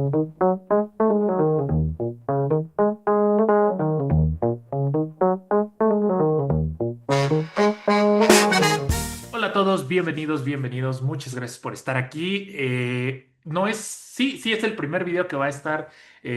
Hola a todos, bienvenidos, bienvenidos. Muchas gracias por estar aquí. No es, sí, sí es el primer video que va a estar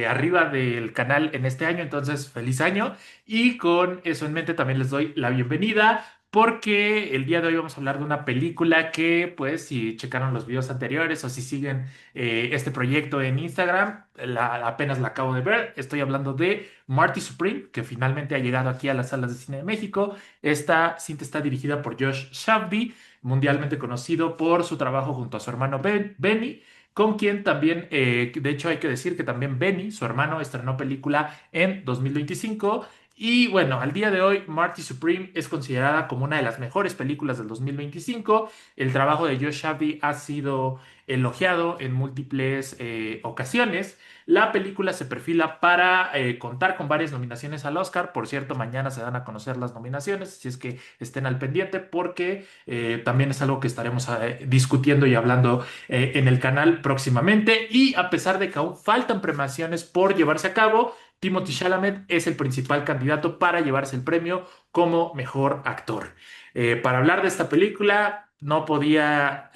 arriba del canal en este año, entonces feliz año. Y con eso en mente también les doy la bienvenida porque el día de hoy vamos a hablar de una película que, pues, si checaron los videos anteriores o si siguen este proyecto en Instagram, apenas la acabo de ver. Estoy hablando de Marty Supreme, que finalmente ha llegado aquí a las salas de cine de México. Esta cinta está dirigida por Josh Shabby, mundialmente conocido por su trabajo junto a su hermano Benny, con quien también, de hecho hay que decir que también Benny, su hermano, estrenó película en 2025. Y bueno, al día de hoy, Marty Supreme es considerada como una de las mejores películas del 2025. El trabajo de Josh Shabby ha sido elogiado en múltiples ocasiones. La película se perfila para contar con varias nominaciones al Oscar. Por cierto, mañana se dan a conocer las nominaciones, si es que estén al pendiente, porque también es algo que estaremos discutiendo y hablando en el canal próximamente. Y a pesar de que aún faltan premiaciones por llevarse a cabo, Timothée Chalamet es el principal candidato para llevarse el premio como mejor actor. Para hablar de esta película, no podía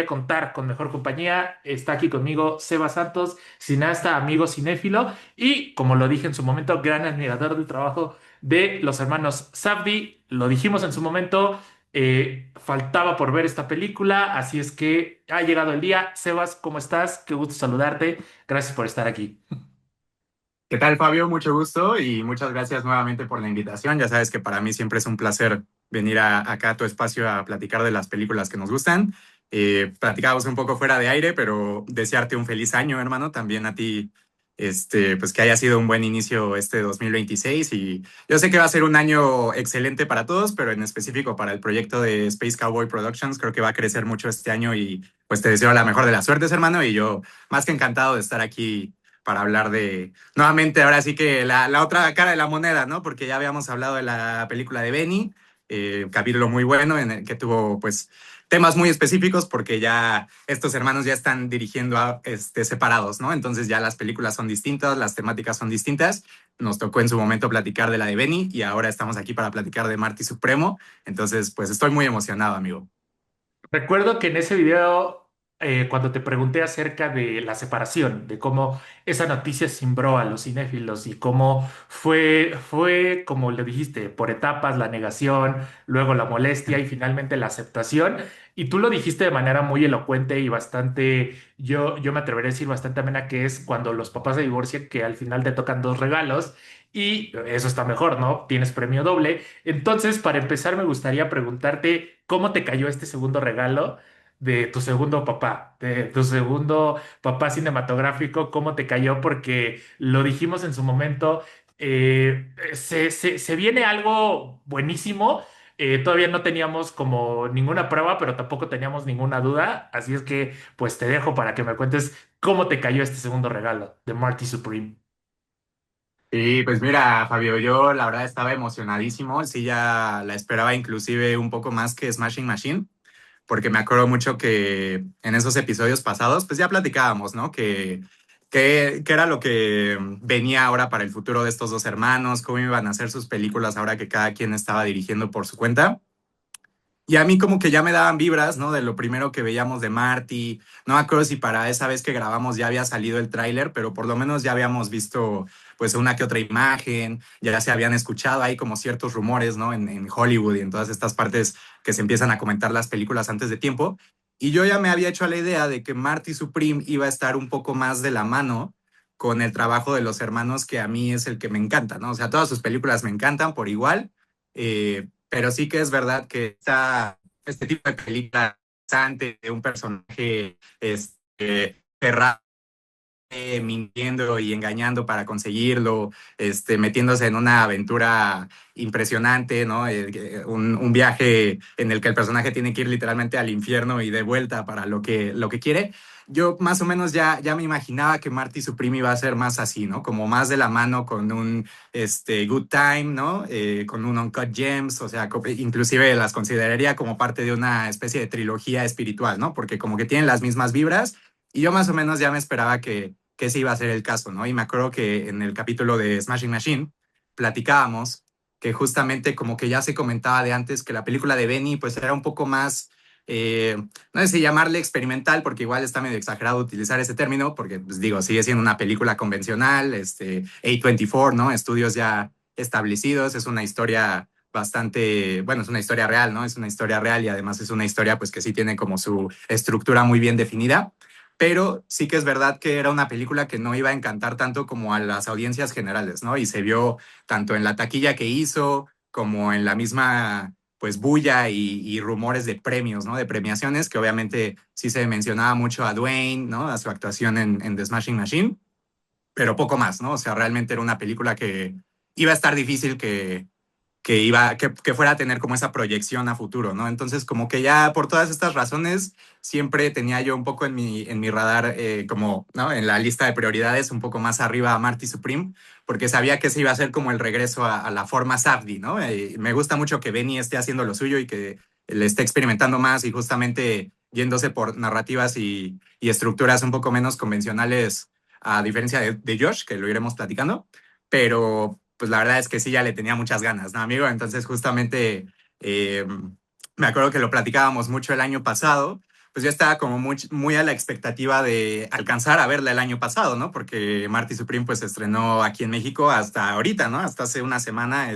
contar con mejor compañía. Está aquí conmigo Seba Santos, cineasta, amigo cinéfilo y, como lo dije en su momento, gran admirador del trabajo de los hermanos Safdie. Lo dijimos en su momento, faltaba por ver esta película, así es que ha llegado el día. Sebas, ¿cómo estás? Qué gusto saludarte. Gracias por estar aquí. ¿Qué tal, Fabio? Mucho gusto y muchas gracias nuevamente por la invitación. Ya sabes que para mí siempre es un placer venir acá a tu espacio a platicar de las películas que nos gustan. Platicábamos un poco fuera de aire, pero desearte un feliz año, hermano. También a ti, pues que haya sido un buen inicio este 2026. Y yo sé que va a ser un año excelente para todos, pero en específico para el proyecto de Space Cowboy Productions, creo que va a crecer mucho este año y pues te deseo la mejor de las suertes, hermano. Y yo más que encantado de estar aquí para hablar de, nuevamente, ahora sí que la otra cara de la moneda, ¿no? Porque ya habíamos hablado de la película de Benny, capítulo muy bueno en el que tuvo, pues, temas muy específicos porque ya estos hermanos ya están dirigiendo separados, ¿no? Entonces ya las películas son distintas, las temáticas son distintas. Nos tocó en su momento platicar de la de Benny y ahora estamos aquí para platicar de Marty Supremo. Entonces, pues estoy muy emocionado, amigo. Recuerdo que en ese video, cuando te pregunté acerca de la separación, de cómo esa noticia cimbró a los cinéfilos y cómo fue, como le dijiste, por etapas, la negación, luego la molestia y finalmente la aceptación. Y tú lo dijiste de manera muy elocuente y bastante, yo me atrevería a decir bastante amena, que es cuando los papás se divorcian, que al final te tocan dos regalos. Y eso está mejor, ¿no? Tienes premio doble. Entonces, para empezar, me gustaría preguntarte cómo te cayó este segundo regalo de tu segundo papá cinematográfico, cómo te cayó, porque lo dijimos en su momento, se viene algo buenísimo. Todavía no teníamos como ninguna prueba, pero tampoco teníamos ninguna duda. Así es que, pues te dejo para que me cuentes cómo te cayó este segundo regalo de Marty Supreme. Sí, pues mira, Fabio, yo la verdad estaba emocionadísimo, sí, ya la esperaba inclusive un poco más que Smashing Machine, porque me acuerdo mucho que en esos episodios pasados, pues ya platicábamos, ¿no? Que era lo que venía ahora para el futuro de estos dos hermanos, cómo iban a hacer sus películas ahora que cada quien estaba dirigiendo por su cuenta. Y a mí como que ya me daban vibras, ¿no? De lo primero que veíamos de Marty. No me acuerdo si para esa vez que grabamos ya había salido el tráiler, pero por lo menos ya habíamos visto pues una que otra imagen, ya se habían escuchado ahí como ciertos rumores, ¿no? En Hollywood y en todas estas partes que se empiezan a comentar las películas antes de tiempo. Y yo ya me había hecho a la idea de que Marty Supreme iba a estar un poco más de la mano con el trabajo de los hermanos, que a mí es el que me encanta, ¿no? O sea, todas sus películas me encantan por igual. Pero sí que es verdad que este tipo de película interesante de un personaje cerrado, mintiendo y engañando para conseguirlo, metiéndose en una aventura impresionante, ¿no? Un viaje en el que el personaje tiene que ir literalmente al infierno y de vuelta para lo que quiere. Yo más o menos ya me imaginaba que Marty Supreme iba a ser más así, ¿no? Como más de la mano con un Good Time, ¿no? Con un Uncut Gems, o sea, inclusive las consideraría como parte de una especie de trilogía espiritual, ¿no? Porque como que tienen las mismas vibras y yo más o menos ya me esperaba que ese iba a ser el caso, ¿no? Y me acuerdo que en el capítulo de Smashing Machine platicábamos que justamente como que ya se comentaba de antes que la película de Benny pues era un poco más, no sé si llamarle experimental, porque igual está medio exagerado utilizar ese término, porque pues digo, sigue siendo una película convencional, A24, ¿no? Estudios ya establecidos, es una historia bastante, bueno, es una historia real, ¿no? Es una historia real y además es una historia pues que sí tiene como su estructura muy bien definida, pero sí que es verdad que era una película que no iba a encantar tanto como a las audiencias generales, ¿no? Y se vio tanto en la taquilla que hizo como en la misma pues bulla y rumores de premios, ¿no? De premiaciones, que obviamente sí se mencionaba mucho a Dwayne, ¿no? A su actuación en The Smashing Machine, pero poco más, ¿no? O sea, realmente era una película que iba a estar difícil que fuera a tener como esa proyección a futuro, ¿no? Entonces, como que ya por todas estas razones, siempre tenía yo un poco en mi radar, como, ¿no? En la lista de prioridades, un poco más arriba a Marty Supreme, porque sabía que ese iba a ser como el regreso a la forma Safdie, ¿no? Me gusta mucho que Benny esté haciendo lo suyo y que le esté experimentando más y justamente yéndose por narrativas y estructuras un poco menos convencionales, a diferencia de Josh, que lo iremos platicando, pero pues la verdad es que sí, ya le tenía muchas ganas, ¿no, amigo? Entonces justamente eh, me acuerdo que lo platicábamos mucho el año pasado, pues yo estaba como muy a la expectativa de alcanzar a verla el año pasado, ¿no? Porque Marty Supreme pues se estrenó aquí en México hasta ahorita, ¿no? Hasta hace una semana,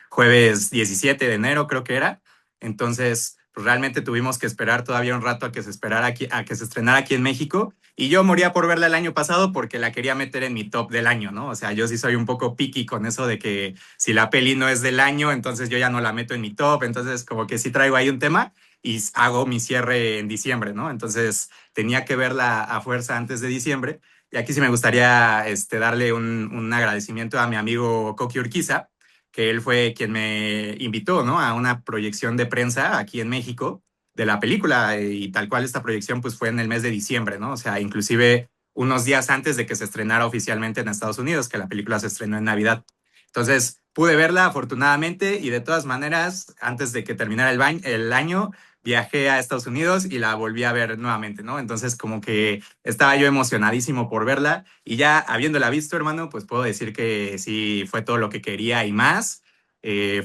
jueves 17 de enero creo que era. Entonces, pues realmente tuvimos que esperar todavía un rato a que se esperara aquí, a que se estrenara aquí en México. Y yo moría por verla el año pasado porque la quería meter en mi top del año, ¿no? O sea, yo sí soy un poco picky con eso de que si la peli no es del año, entonces yo ya no la meto en mi top. Entonces, como que sí traigo ahí un tema y hago mi cierre en diciembre, ¿no? Entonces, tenía que verla a fuerza antes de diciembre. Y aquí sí me gustaría darle un agradecimiento a mi amigo Koki Urquiza, que él fue quien me invitó, ¿no? A una proyección de prensa aquí en México de la película, y tal cual esta proyección pues fue en el mes de diciembre, ¿no? O sea, inclusive unos días antes de que se estrenara oficialmente en Estados Unidos, que la película se estrenó en Navidad. Entonces, pude verla afortunadamente y de todas maneras, antes de que terminara el año, viajé a Estados Unidos y la volví a ver nuevamente, ¿no? Entonces, como que estaba yo emocionadísimo por verla y ya habiéndola visto, hermano, pues puedo decir que sí fue todo lo que quería y más.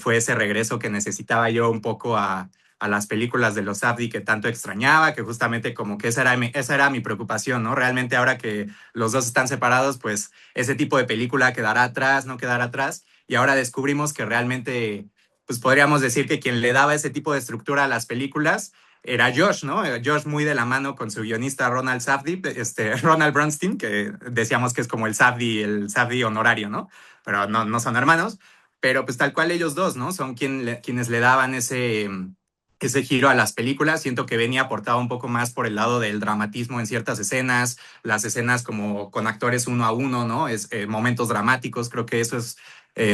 Fue ese regreso que necesitaba yo un poco a las películas de los Safdie que tanto extrañaba, que justamente como que esa era mi preocupación, ¿no? Realmente ahora que los dos están separados, pues ese tipo de película quedará atrás, no quedará atrás. Y ahora descubrimos que realmente, pues podríamos decir que quien le daba ese tipo de estructura a las películas era Josh, ¿no? Josh muy de la mano con su guionista Ronald Safdie, Ronald Bronstein, que decíamos que es como el Safdie honorario, ¿no? Pero no, no son hermanos, pero pues tal cual ellos dos, ¿no? Son quienes le daban ese giro a las películas. Siento que Benny aportaba un poco más por el lado del dramatismo en ciertas escenas, las escenas como con actores uno a uno, ¿no? Momentos dramáticos, creo que eso es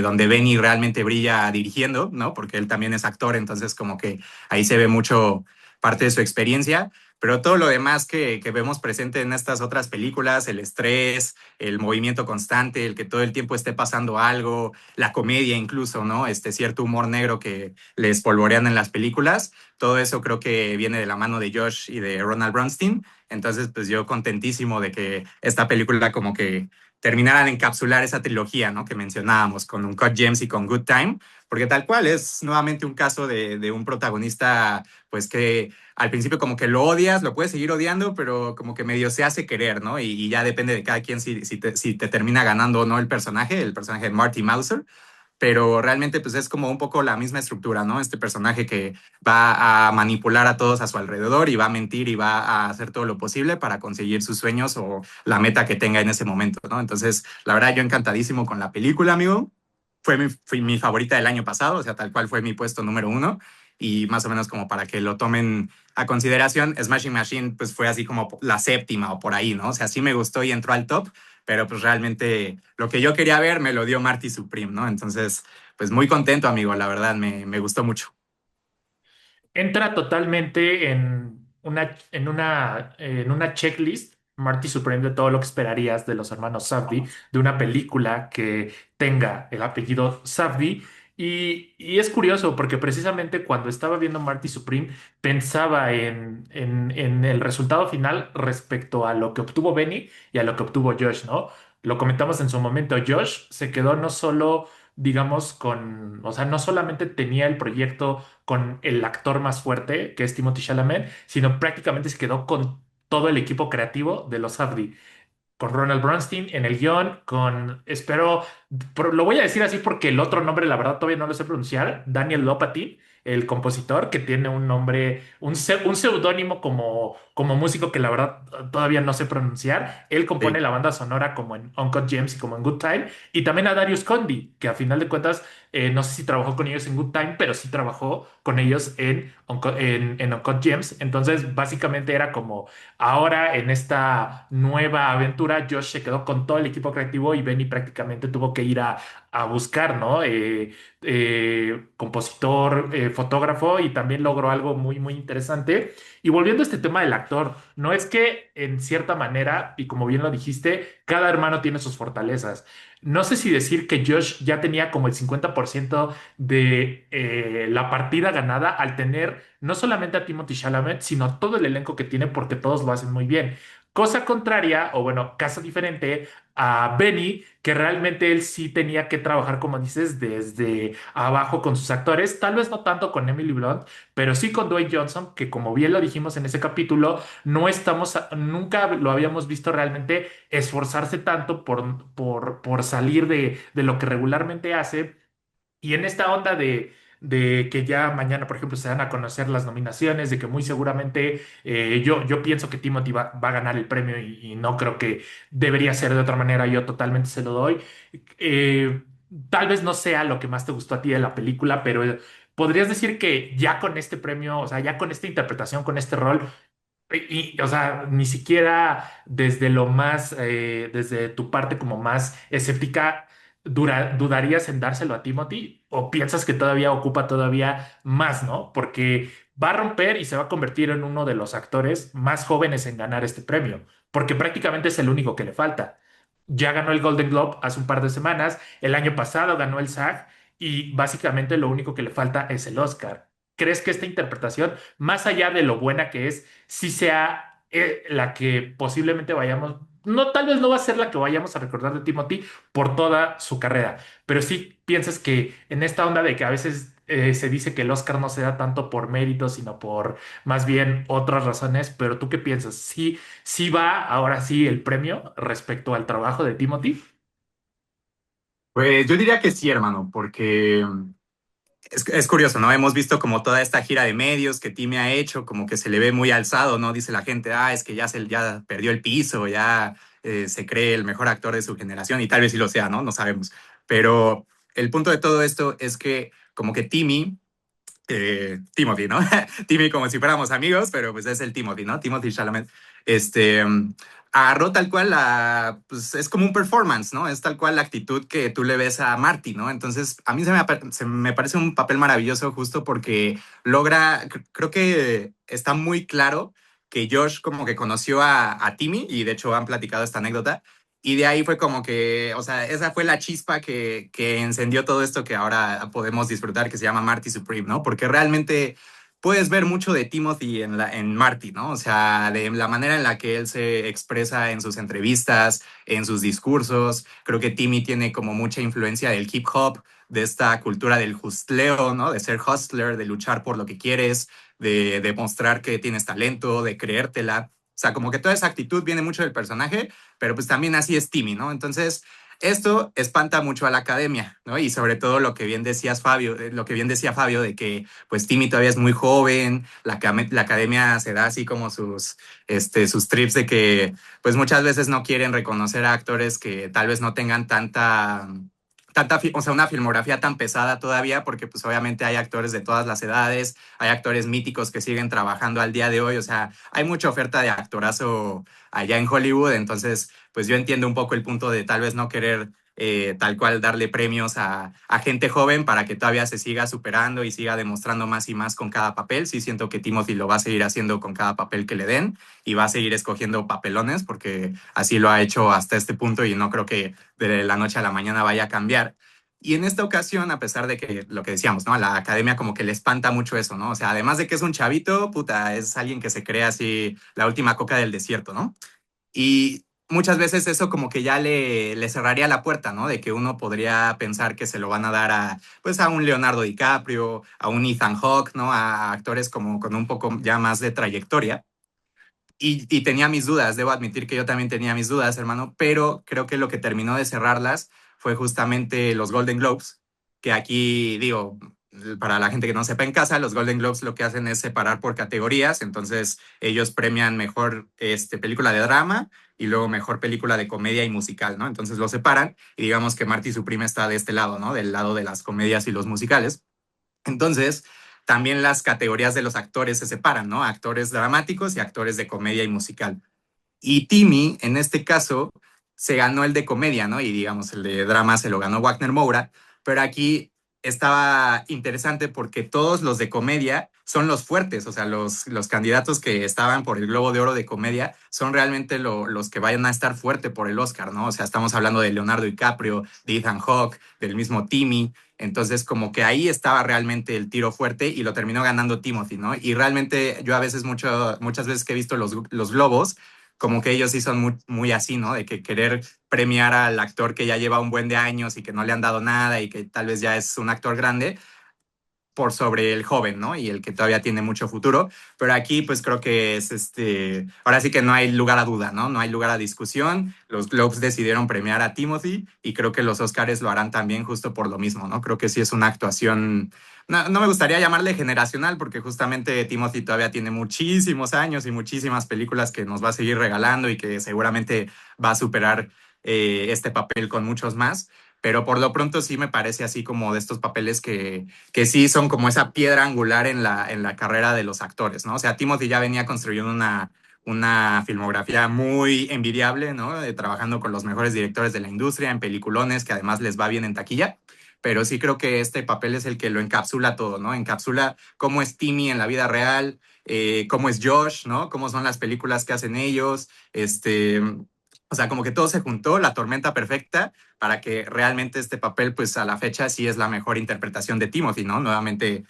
donde Benny realmente brilla dirigiendo, ¿no? Porque él también es actor, entonces como que ahí se ve mucho parte de su experiencia, pero todo lo demás que vemos presente en estas otras películas, el estrés, el movimiento constante, el que todo el tiempo esté pasando algo, la comedia incluso, ¿no? Cierto humor negro que les espolvorean en las películas, todo eso creo que viene de la mano de Josh y de Ronald Bronstein. Entonces, pues yo contentísimo de que esta película como que terminara de encapsular esa trilogía, ¿no? Que mencionábamos con Uncut Gems y con Good Time, porque tal cual es nuevamente un caso de un protagonista, pues que al principio como que lo odias, lo puedes seguir odiando, pero como que medio se hace querer, ¿no? Y ya depende de cada quien si te termina ganando o no el personaje de Marty Mauser, pero realmente pues es como un poco la misma estructura, ¿no? Este personaje que va a manipular a todos a su alrededor y va a mentir y va a hacer todo lo posible para conseguir sus sueños o la meta que tenga en ese momento, ¿no? Entonces, la verdad, yo encantadísimo con la película, amigo. Fue mi favorita del año pasado, o sea, tal cual fue mi puesto número uno. Y más o menos como para que lo tomen a consideración, Smashing Machine pues fue así como la séptima o por ahí, ¿no? O sea, sí me gustó y entró al top, pero pues realmente lo que yo quería ver me lo dio Marty Supreme, ¿no? Entonces, pues muy contento, amigo, la verdad, me gustó mucho. Entra totalmente en una checklist, Marty Supreme, de todo lo que esperarías de los hermanos Safdie, de una película que tenga el apellido Safdie. Y es curioso porque precisamente cuando estaba viendo Marty Supreme pensaba en el resultado final respecto a lo que obtuvo Benny y a lo que obtuvo Josh, ¿no? Lo comentamos en su momento, Josh se quedó no solo, digamos, con, o sea, no solamente tenía el proyecto con el actor más fuerte, que es Timothy Chalamet, sino prácticamente se quedó con todo el equipo creativo de los Safdie, con Ronald Bernstein en el guión, con, espero, lo voy a decir así porque el otro nombre, la verdad, todavía no lo sé pronunciar, Daniel Lopatin, el compositor, que tiene un nombre, un seudónimo como músico que la verdad todavía no sé pronunciar. Él compone Sí. la banda sonora como en Uncut Gems y como en Good Time. Y también a Darius Condi, que a final de cuentas, no sé si trabajó con ellos en Good Time, pero sí trabajó con ellos en Uncut Gems. Entonces, básicamente era como ahora en esta nueva aventura, Josh se quedó con todo el equipo creativo y Benny prácticamente tuvo que ir a buscar, ¿no? Compositor, fotógrafo y también logró algo muy, muy interesante. Y volviendo a este tema del actor, no es que en cierta manera, y como bien lo dijiste, cada hermano tiene sus fortalezas. No sé si decir que Josh ya tenía como el 50% de la partida ganada al tener no solamente a Timothy Chalamet, sino todo el elenco que tiene porque todos lo hacen muy bien. Cosa contraria, o bueno, caso diferente a Benny, que realmente él sí tenía que trabajar, como dices, desde abajo con sus actores, tal vez no tanto con Emily Blunt, pero sí con Dwayne Johnson, que como bien lo dijimos en ese capítulo, no estamos, nunca lo habíamos visto realmente esforzarse tanto por salir de lo que regularmente hace. Y en esta onda de que ya mañana, por ejemplo, se van a conocer las nominaciones, de que muy seguramente yo pienso que Timothy va a ganar el premio y no creo que debería ser de otra manera, yo totalmente se lo doy. Eh, Tal vez no sea lo que más te gustó a ti de la película, pero podrías decir que ya con este premio, o sea, ya con esta interpretación, con este rol, o sea, ni siquiera desde lo más, desde tu parte como más escéptica, ¿dudarías en dárselo a Timothy? ¿O piensas que todavía ocupa todavía más, ¿no? Porque va a romper y se va a convertir en uno de los actores más jóvenes en ganar este premio, porque prácticamente es el único que le falta. Ya ganó el Golden Globe hace un par de semanas, el año pasado ganó el SAG y básicamente lo único que le falta es el Oscar. ¿Crees que esta interpretación, más allá de lo buena que es, sí sea la que posiblemente vayamos, no, tal vez no va a ser la que vayamos a recordar de Timothy por toda su carrera, pero sí piensas que en esta onda de que a veces se dice que el Oscar no se da tanto por mérito, sino por más bien otras razones, pero ¿tú qué piensas? ¿Sí, sí va ahora sí el premio respecto al trabajo de Timothy? Pues yo diría que sí, hermano, porque es curioso, ¿no? Hemos visto como toda esta gira de medios que Timmy ha hecho, como que se le ve muy alzado, ¿no? Dice la gente, es que ya perdió el piso, ya se cree el mejor actor de su generación y tal vez sí lo sea, ¿no? No sabemos. Pero el punto de todo esto es que como que Timothy, ¿no? Timmy como si fuéramos amigos, pero pues es el Timothy, ¿no? Timothy Chalamet. Este, agarró tal cual pues es como un performance, ¿no? Es tal cual la actitud que tú le ves a Marty, ¿no? Entonces, a mí se me parece un papel maravilloso justo porque creo que está muy claro que Josh como que conoció a Timmy y de hecho han platicado esta anécdota. Y de ahí fue como que, o sea, esa fue la chispa que encendió todo esto que ahora podemos disfrutar, que se llama Marty Supreme, ¿no? Porque realmente puedes ver mucho de Timothy en Marty, ¿no? O sea, de la manera en la que él se expresa en sus entrevistas, en sus discursos. Creo que Timmy tiene como mucha influencia del hip hop, de esta cultura del hustleo, ¿no? De ser hustler, de luchar por lo que quieres, de demostrar que tienes talento, de creértela. O sea, como que toda esa actitud viene mucho del personaje, pero pues también así es Timmy, ¿no? Entonces, esto espanta mucho a la academia, ¿no? Y sobre todo lo que bien decías, Fabio, lo que bien decía Fabio, de que pues Timmy todavía es muy joven, la academia se da así como sus trips de que pues muchas veces no quieren reconocer a actores que tal vez no tengan o sea, una filmografía tan pesada todavía, porque pues obviamente hay actores de todas las edades, hay actores míticos que siguen trabajando al día de hoy, o sea, hay mucha oferta de actorazo allá en Hollywood, entonces pues yo entiendo un poco el punto de tal vez no querer tal cual darle premios a gente joven para que todavía se siga superando y siga demostrando más y más con cada papel. Sí siento que Timothy lo va a seguir haciendo con cada papel que le den y va a seguir escogiendo papelones porque así lo ha hecho hasta este punto y no creo que de la noche a la mañana vaya a cambiar. Y en esta ocasión, a pesar de que lo que decíamos, ¿no? A la academia como que le espanta mucho eso, ¿no? O sea, además de que es un chavito, puta, es alguien que se cree así la última coca del desierto, ¿no? Y muchas veces eso como que ya le cerraría la puerta, ¿no? De que uno podría pensar que se lo van a dar a, pues a un Leonardo DiCaprio, a un Ethan Hawke, ¿no? A actores como con un poco ya más de trayectoria. Y tenía mis dudas, debo admitir que yo también tenía mis dudas, hermano, pero creo que lo que terminó de cerrarlas fue justamente los Golden Globes, que aquí digo, para la gente que no sepa en casa, los Golden Globes lo que hacen es separar por categorías, entonces ellos premian mejor película de drama y luego mejor película de comedia y musical, ¿no? Entonces lo separan y digamos que Marty Supreme está de este lado, ¿no? Del lado de las comedias y los musicales. Entonces, también las categorías de los actores se separan, ¿no? Actores dramáticos y actores de comedia y musical. Y Timmy, en este caso, se ganó el de comedia, ¿no? Y digamos, el de drama se lo ganó Wagner Moura, pero aquí estaba interesante porque todos los de comedia son los fuertes, o sea, los candidatos que estaban por el Globo de Oro de comedia son realmente los que vayan a estar fuerte por el Oscar, ¿no? O sea, estamos hablando de Leonardo DiCaprio, de Ethan Hawke, del mismo Timmy, entonces como que ahí estaba realmente el tiro fuerte y lo terminó ganando Timothy, ¿no? Y realmente yo a veces, muchas veces que he visto los globos, como que ellos sí son muy así, ¿no? De que querer premiar al actor que ya lleva un buen de años y que no le han dado nada y que tal vez ya es un actor grande por sobre el joven, ¿no? Y el que todavía tiene mucho futuro. Pero aquí, pues creo que es ahora sí que no hay lugar a duda, ¿no? No hay lugar a discusión. Los Globes decidieron premiar a Timothy y creo que los Oscars lo harán también justo por lo mismo, ¿no? Creo que sí es una actuación. No, no me gustaría llamarle generacional porque justamente Timothy todavía tiene muchísimos años y muchísimas películas que nos va a seguir regalando y que seguramente va a superar este papel con muchos más. Pero por lo pronto sí me parece así como de estos papeles que sí son como esa piedra angular en la carrera de los actores, ¿no? O sea, Timothy ya venía construyendo una filmografía muy envidiable, ¿no? Trabajando con los mejores directores de la industria, en peliculones, que además les va bien en taquilla. Pero sí creo que este papel es el que lo encapsula todo, ¿no? Encapsula cómo es Timmy en la vida real, cómo es Josh, ¿no? Cómo son las películas que hacen ellos, o sea, como que todo se juntó, la tormenta perfecta, para que realmente este papel, pues a la fecha sí es la mejor interpretación de Timothy, ¿no? Nuevamente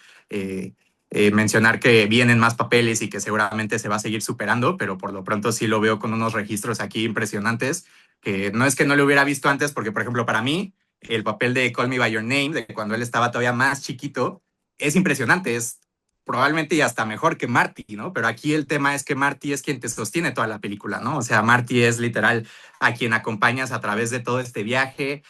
mencionar que vienen más papeles y que seguramente se va a seguir superando, pero por lo pronto sí lo veo con unos registros aquí impresionantes, que no es que no lo hubiera visto antes, porque por ejemplo para mí el papel de Call Me By Your Name, de cuando él estaba todavía más chiquito, es impresionante, es probablemente y hasta mejor que Marty, ¿no? Pero aquí el tema es que Marty es quien te sostiene toda la película, ¿no? O sea, Marty es literal a quien acompañas a través de todo este viaje.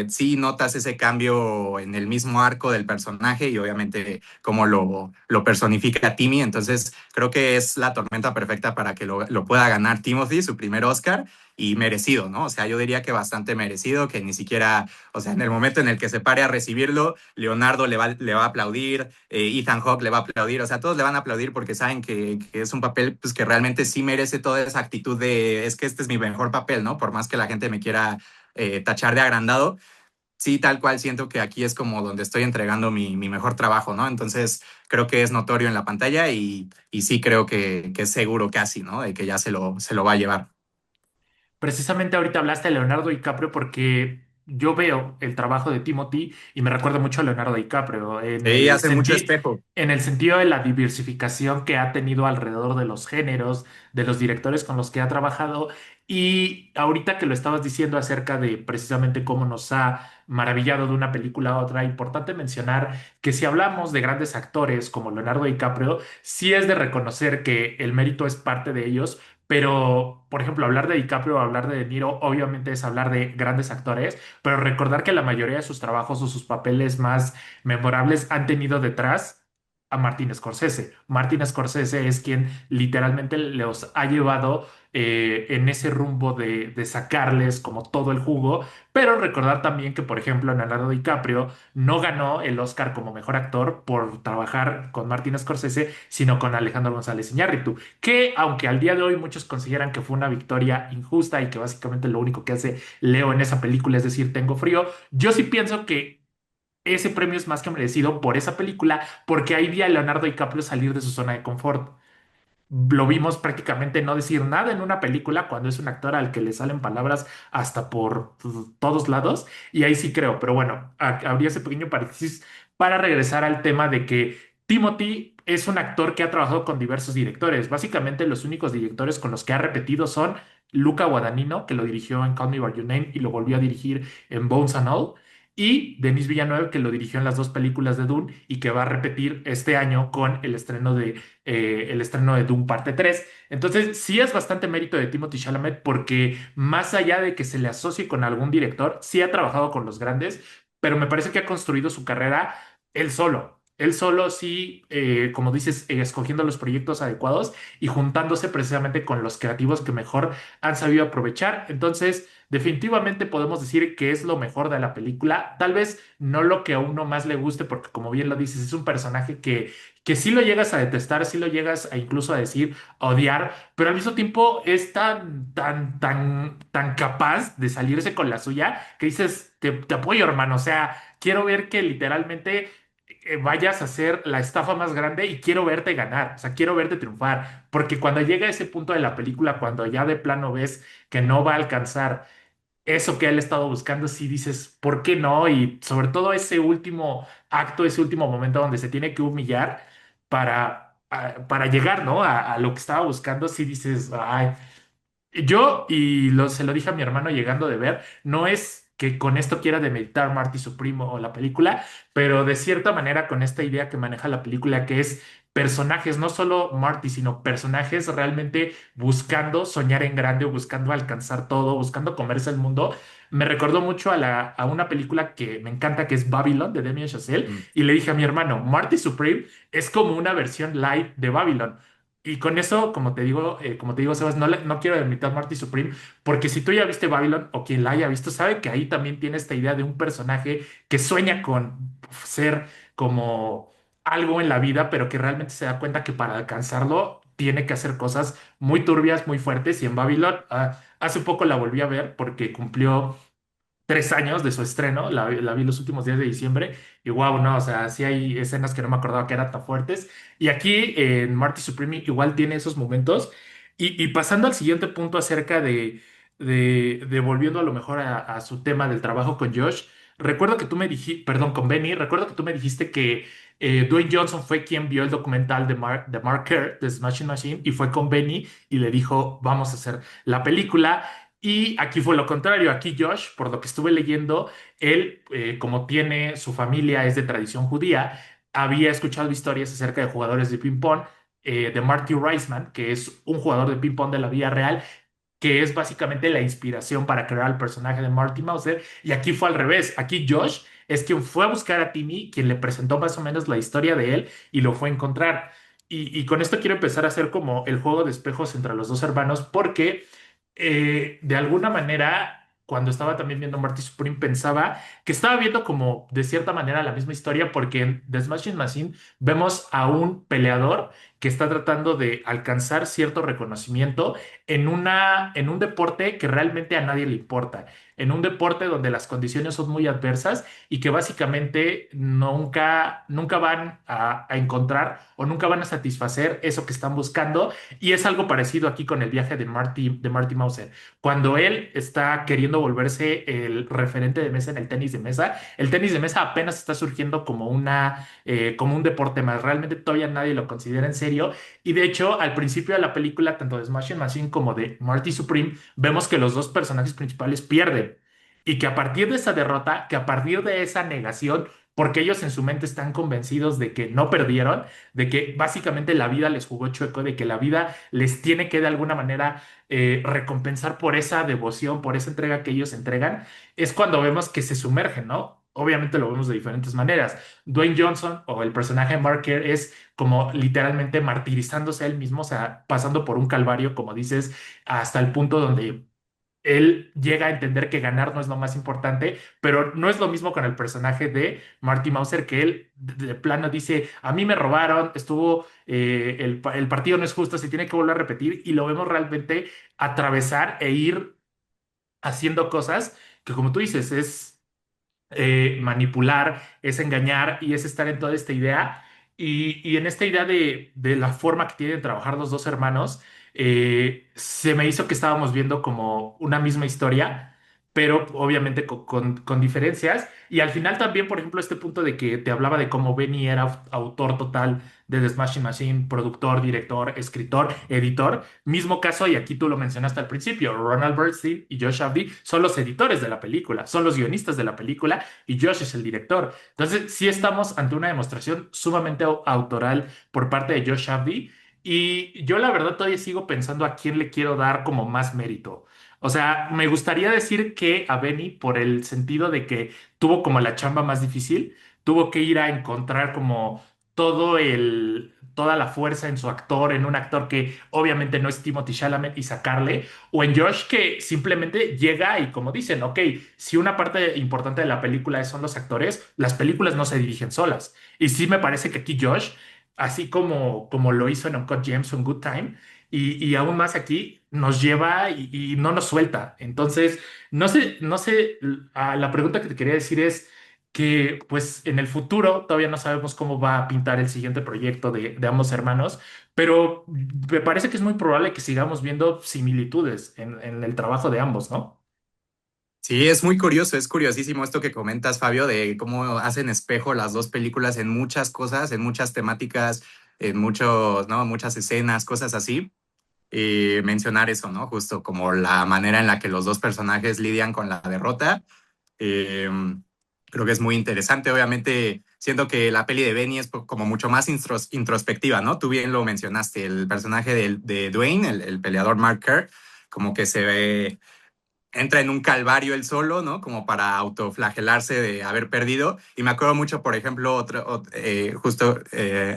Sí notas ese cambio en el mismo arco del personaje y obviamente cómo lo personifica a Timmy. Entonces creo que es la tormenta perfecta para que lo pueda ganar Timothy, su primer Oscar, y merecido, ¿no? O sea, yo diría que bastante merecido, que ni siquiera, o sea, en el momento en el que se pare a recibirlo, Leonardo le va a aplaudir, Ethan Hawke le va a aplaudir, o sea, todos le van a aplaudir porque saben que es un papel pues, que realmente sí merece toda esa actitud de, es que este es mi mejor papel, ¿no? Por más que la gente me quiera tachar de agrandado, sí, tal cual siento que aquí es como donde estoy entregando mi mejor trabajo, ¿no? Entonces, creo que es notorio en la pantalla y sí creo que es seguro casi, ¿no? De que ya se lo va a llevar. Precisamente ahorita hablaste de Leonardo DiCaprio porque yo veo el trabajo de Timothy y me recuerda mucho a Leonardo DiCaprio Sí, hace mucho espejo. en el sentido de la diversificación que ha tenido alrededor de los géneros, de los directores con los que ha trabajado. Y ahorita que lo estabas diciendo acerca de precisamente cómo nos ha maravillado de una película a otra, importante mencionar que si hablamos de grandes actores como Leonardo DiCaprio, sí es de reconocer que el mérito es parte de ellos, pero, por ejemplo, hablar de DiCaprio o hablar de Niro, obviamente es hablar de grandes actores, pero recordar que la mayoría de sus trabajos o sus papeles más memorables han tenido detrás a Martin Scorsese. Martin Scorsese es quien literalmente los ha llevado en ese rumbo de sacarles como todo el jugo, pero recordar también que, por ejemplo, Leonardo DiCaprio no ganó el Oscar como mejor actor por trabajar con Martin Scorsese, sino con Alejandro González Iñárritu, que aunque al día de hoy muchos consideran que fue una victoria injusta y que básicamente lo único que hace Leo en esa película es decir, tengo frío, yo sí pienso que ese premio es más que merecido por esa película, porque ahí vi a Leonardo DiCaprio salir de su zona de confort. lo vimos prácticamente no decir nada en una película cuando es un actor al que le salen palabras hasta por todos lados. Y ahí sí creo, pero bueno, habría ese pequeño paréntesis para regresar al tema de que Timothy es un actor que ha trabajado con diversos directores. Básicamente los únicos directores con los que ha repetido son Luca Guadagnino, que lo dirigió en Call Me by Your Name y lo volvió a dirigir en Bones and All, y Denis Villeneuve, que lo dirigió en las dos películas de Dune y que va a repetir este año con el estreno de Dune parte 3. Entonces, sí es bastante mérito de Timothée Chalamet porque más allá de que se le asocie con algún director, sí ha trabajado con los grandes, pero me parece que ha construido su carrera él solo. Él solo sí, como dices, escogiendo los proyectos adecuados y juntándose precisamente con los creativos que mejor han sabido aprovechar. Entonces, definitivamente podemos decir que es lo mejor de la película. Tal vez no lo que a uno más le guste, porque como bien lo dices, es un personaje que sí lo llegas a detestar, sí lo llegas a incluso a decir, a odiar, pero al mismo tiempo es tan capaz de salirse con la suya que dices, te apoyo, hermano. O sea, quiero ver que literalmente vayas a ser la estafa más grande y quiero verte ganar, o sea, quiero verte triunfar, porque cuando llega ese punto de la película, cuando ya de plano ves que no va a alcanzar eso que él ha estado buscando, sí dices, ¿por qué no? Y sobre todo ese último acto, ese último momento donde se tiene que humillar para llegar, ¿no? A lo que estaba buscando, sí dices, ay, yo, se lo dije a mi hermano llegando de ver, no es que con esto quiera demeritar Marty Supremo o la película, pero de cierta manera con esta idea que maneja la película, que es personajes, no solo Marty, sino personajes realmente buscando soñar en grande o buscando alcanzar todo, buscando comerse el mundo, me recordó mucho a una película que me encanta, que es Babylon, de Damien Chazelle, Mm. y le dije a mi hermano, Marty Supreme es como una versión light de Babylon. Y con eso, como te digo, Sebas, no quiero imitar Marty Supreme, porque si tú ya viste Babylon o quien la haya visto, sabe que ahí también tiene esta idea de un personaje que sueña con ser como algo en la vida, pero que realmente se da cuenta que para alcanzarlo tiene que hacer cosas muy turbias, muy fuertes. Y en Babylon, hace poco la volví a ver porque cumplió 3 años de su estreno, la vi los últimos días de diciembre y wow, no, o sea, sí hay escenas que no me acordaba que eran tan fuertes. Y aquí en Marty Supreme igual tiene esos momentos. Y pasando al siguiente punto acerca de volviendo a lo mejor a su tema del trabajo con Josh, recuerdo que tú me dijiste, perdón, con Benny, recuerdo que tú me dijiste que Dwayne Johnson fue quien vio el documental de Mark Kerr, de Smashing Machine, y fue con Benny y le dijo, vamos a hacer la película. Y aquí fue lo contrario. Aquí Josh, por lo que estuve leyendo, él, como tiene su familia, es de tradición judía, había escuchado historias acerca de jugadores de ping-pong, de Marty Reisman, que es un jugador de ping-pong de la vida real, que es básicamente la inspiración para crear el personaje de Marty Mauser. Y aquí fue al revés. Aquí Josh es quien fue a buscar a Timmy, quien le presentó más o menos la historia de él y lo fue a encontrar. Y con esto quiero empezar a hacer como el juego de espejos entre los dos hermanos, porque de alguna manera, cuando estaba también viendo Marty Supreme, pensaba que estaba viendo como de cierta manera la misma historia, porque en The Smashing Machine vemos a un peleador que está tratando de alcanzar cierto reconocimiento en un deporte que realmente a nadie le importa, en un deporte donde las condiciones son muy adversas y que básicamente nunca van a encontrar o nunca van a satisfacer eso que están buscando. Y es algo parecido aquí con el viaje de Marty Mauser. Cuando él está queriendo volverse el referente de mesa en el tenis de mesa apenas está surgiendo como un deporte más. Realmente todavía nadie lo considera en serio. Y de hecho, al principio de la película, tanto de Smashing Machine como de Marty Supreme, vemos que los dos personajes principales pierden. Y que a partir de esa derrota, que a partir de esa negación, porque ellos en su mente están convencidos de que no perdieron, de que básicamente la vida les jugó chueco, de que la vida les tiene que de alguna manera recompensar por esa devoción, por esa entrega que ellos entregan, es cuando vemos que se sumergen, ¿no? Obviamente lo vemos de diferentes maneras. Dwayne Johnson o el personaje de Mark Kerr es como literalmente martirizándose a él mismo, o sea, pasando por un calvario, como dices, hasta el punto donde él llega a entender que ganar no es lo más importante, pero no es lo mismo con el personaje de Marty Mauser, que él de plano dice, a mí me robaron, el partido no es justo, se tiene que volver a repetir, y lo vemos realmente atravesar e ir haciendo cosas que, como tú dices, es manipular, es engañar y es estar en toda esta idea. Y en esta idea de la forma que tienen de trabajar los dos hermanos, se me hizo que estábamos viendo como una misma historia, pero obviamente con diferencias. Y al final también, por ejemplo, este punto de que te hablaba de cómo Benny era autor total de The Smashing Machine, productor, director, escritor, editor. Mismo caso, y aquí tú lo mencionaste al principio, Ronald Bernstein y Josh Abdi son los editores de la película, son los guionistas de la película y Josh es el director. Entonces, sí estamos ante una demostración sumamente autoral por parte de Josh Abdi y yo la verdad todavía sigo pensando a quién le quiero dar como más mérito. O sea, me gustaría decir que a Benny por el sentido de que tuvo como la chamba más difícil, tuvo que ir a encontrar como toda la fuerza en su actor, en un actor que obviamente no es Timothée Chalamet y sacarle, o en Josh que simplemente llega y como dicen, ok, si una parte importante de la película son los actores, las películas no se dirigen solas. Y sí me parece que aquí Josh, así como lo hizo en Uncut Gems o en Good Time, y aún más aquí, nos lleva y no nos suelta. Entonces, no sé, la pregunta que te quería decir es que pues en el futuro todavía no sabemos cómo va a pintar el siguiente proyecto de ambos hermanos, pero me parece que es muy probable que sigamos viendo similitudes en el trabajo de ambos, ¿no? Sí, es muy curioso, es curiosísimo esto que comentas, Fabio, de cómo hacen espejo las dos películas en muchas cosas, en muchas temáticas, en muchos, ¿no? Muchas escenas, cosas así. Mencionar eso, ¿no? Justo como la manera en la que los dos personajes lidian con la derrota. Eh, Creo que es muy interesante. Obviamente, siento que la peli de Benny es como mucho más introspectiva, ¿no? Tú bien lo mencionaste, el personaje de Dwayne, el peleador Mark Kerr, como que se ve entra en un calvario él solo, ¿no? Como para autoflagelarse de haber perdido. Y me acuerdo mucho, por ejemplo, justo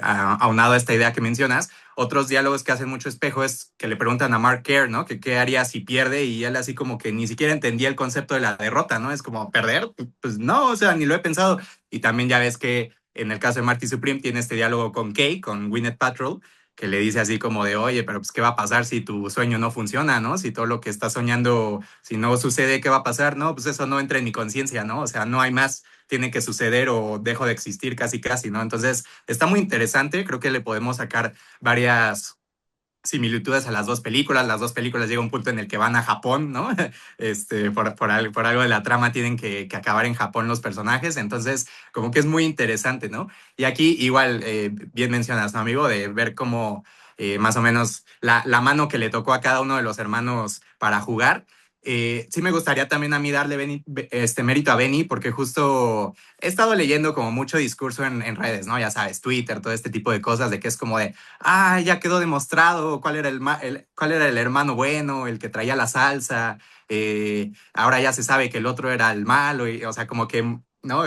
aunado a esta idea que mencionas, otros diálogos que hacen mucho espejo es que le preguntan a Mark Kerr, ¿no? Que qué haría si pierde y él así como que ni siquiera entendía el concepto de la derrota, ¿no? Es como, ¿perder? Pues no, o sea, ni lo he pensado. Y también ya ves que en el caso de Marty Supreme tiene este diálogo con Kay, con Gwyneth Paltrow, que le dice así como de, oye, pero pues, ¿qué va a pasar si tu sueño no funciona, ¿no? Si todo lo que estás soñando, si no sucede, ¿qué va a pasar? No, pues eso no entra en mi conciencia, ¿no? O sea, no hay más, tiene que suceder o dejo de existir casi, casi, ¿no? Entonces, está muy interesante, creo que le podemos sacar varias similitudes a las dos películas llega un punto en el que van a Japón, ¿no? Por algo de la trama tienen que acabar en Japón los personajes, entonces como que es muy interesante, ¿no? Y aquí igual, bien mencionas, ¿no, amigo? De ver cómo más o menos la mano que le tocó a cada uno de los hermanos para jugar. Sí me gustaría también a mí darle este mérito a Benny, porque justo he estado leyendo como mucho discurso en redes, ¿no? Ya sabes, Twitter, todo este tipo de cosas, de que es como de, ya quedó demostrado cuál era cuál era el hermano bueno, el que traía la salsa, ahora ya se sabe que el otro era el malo, y, o sea, como que, ¿no?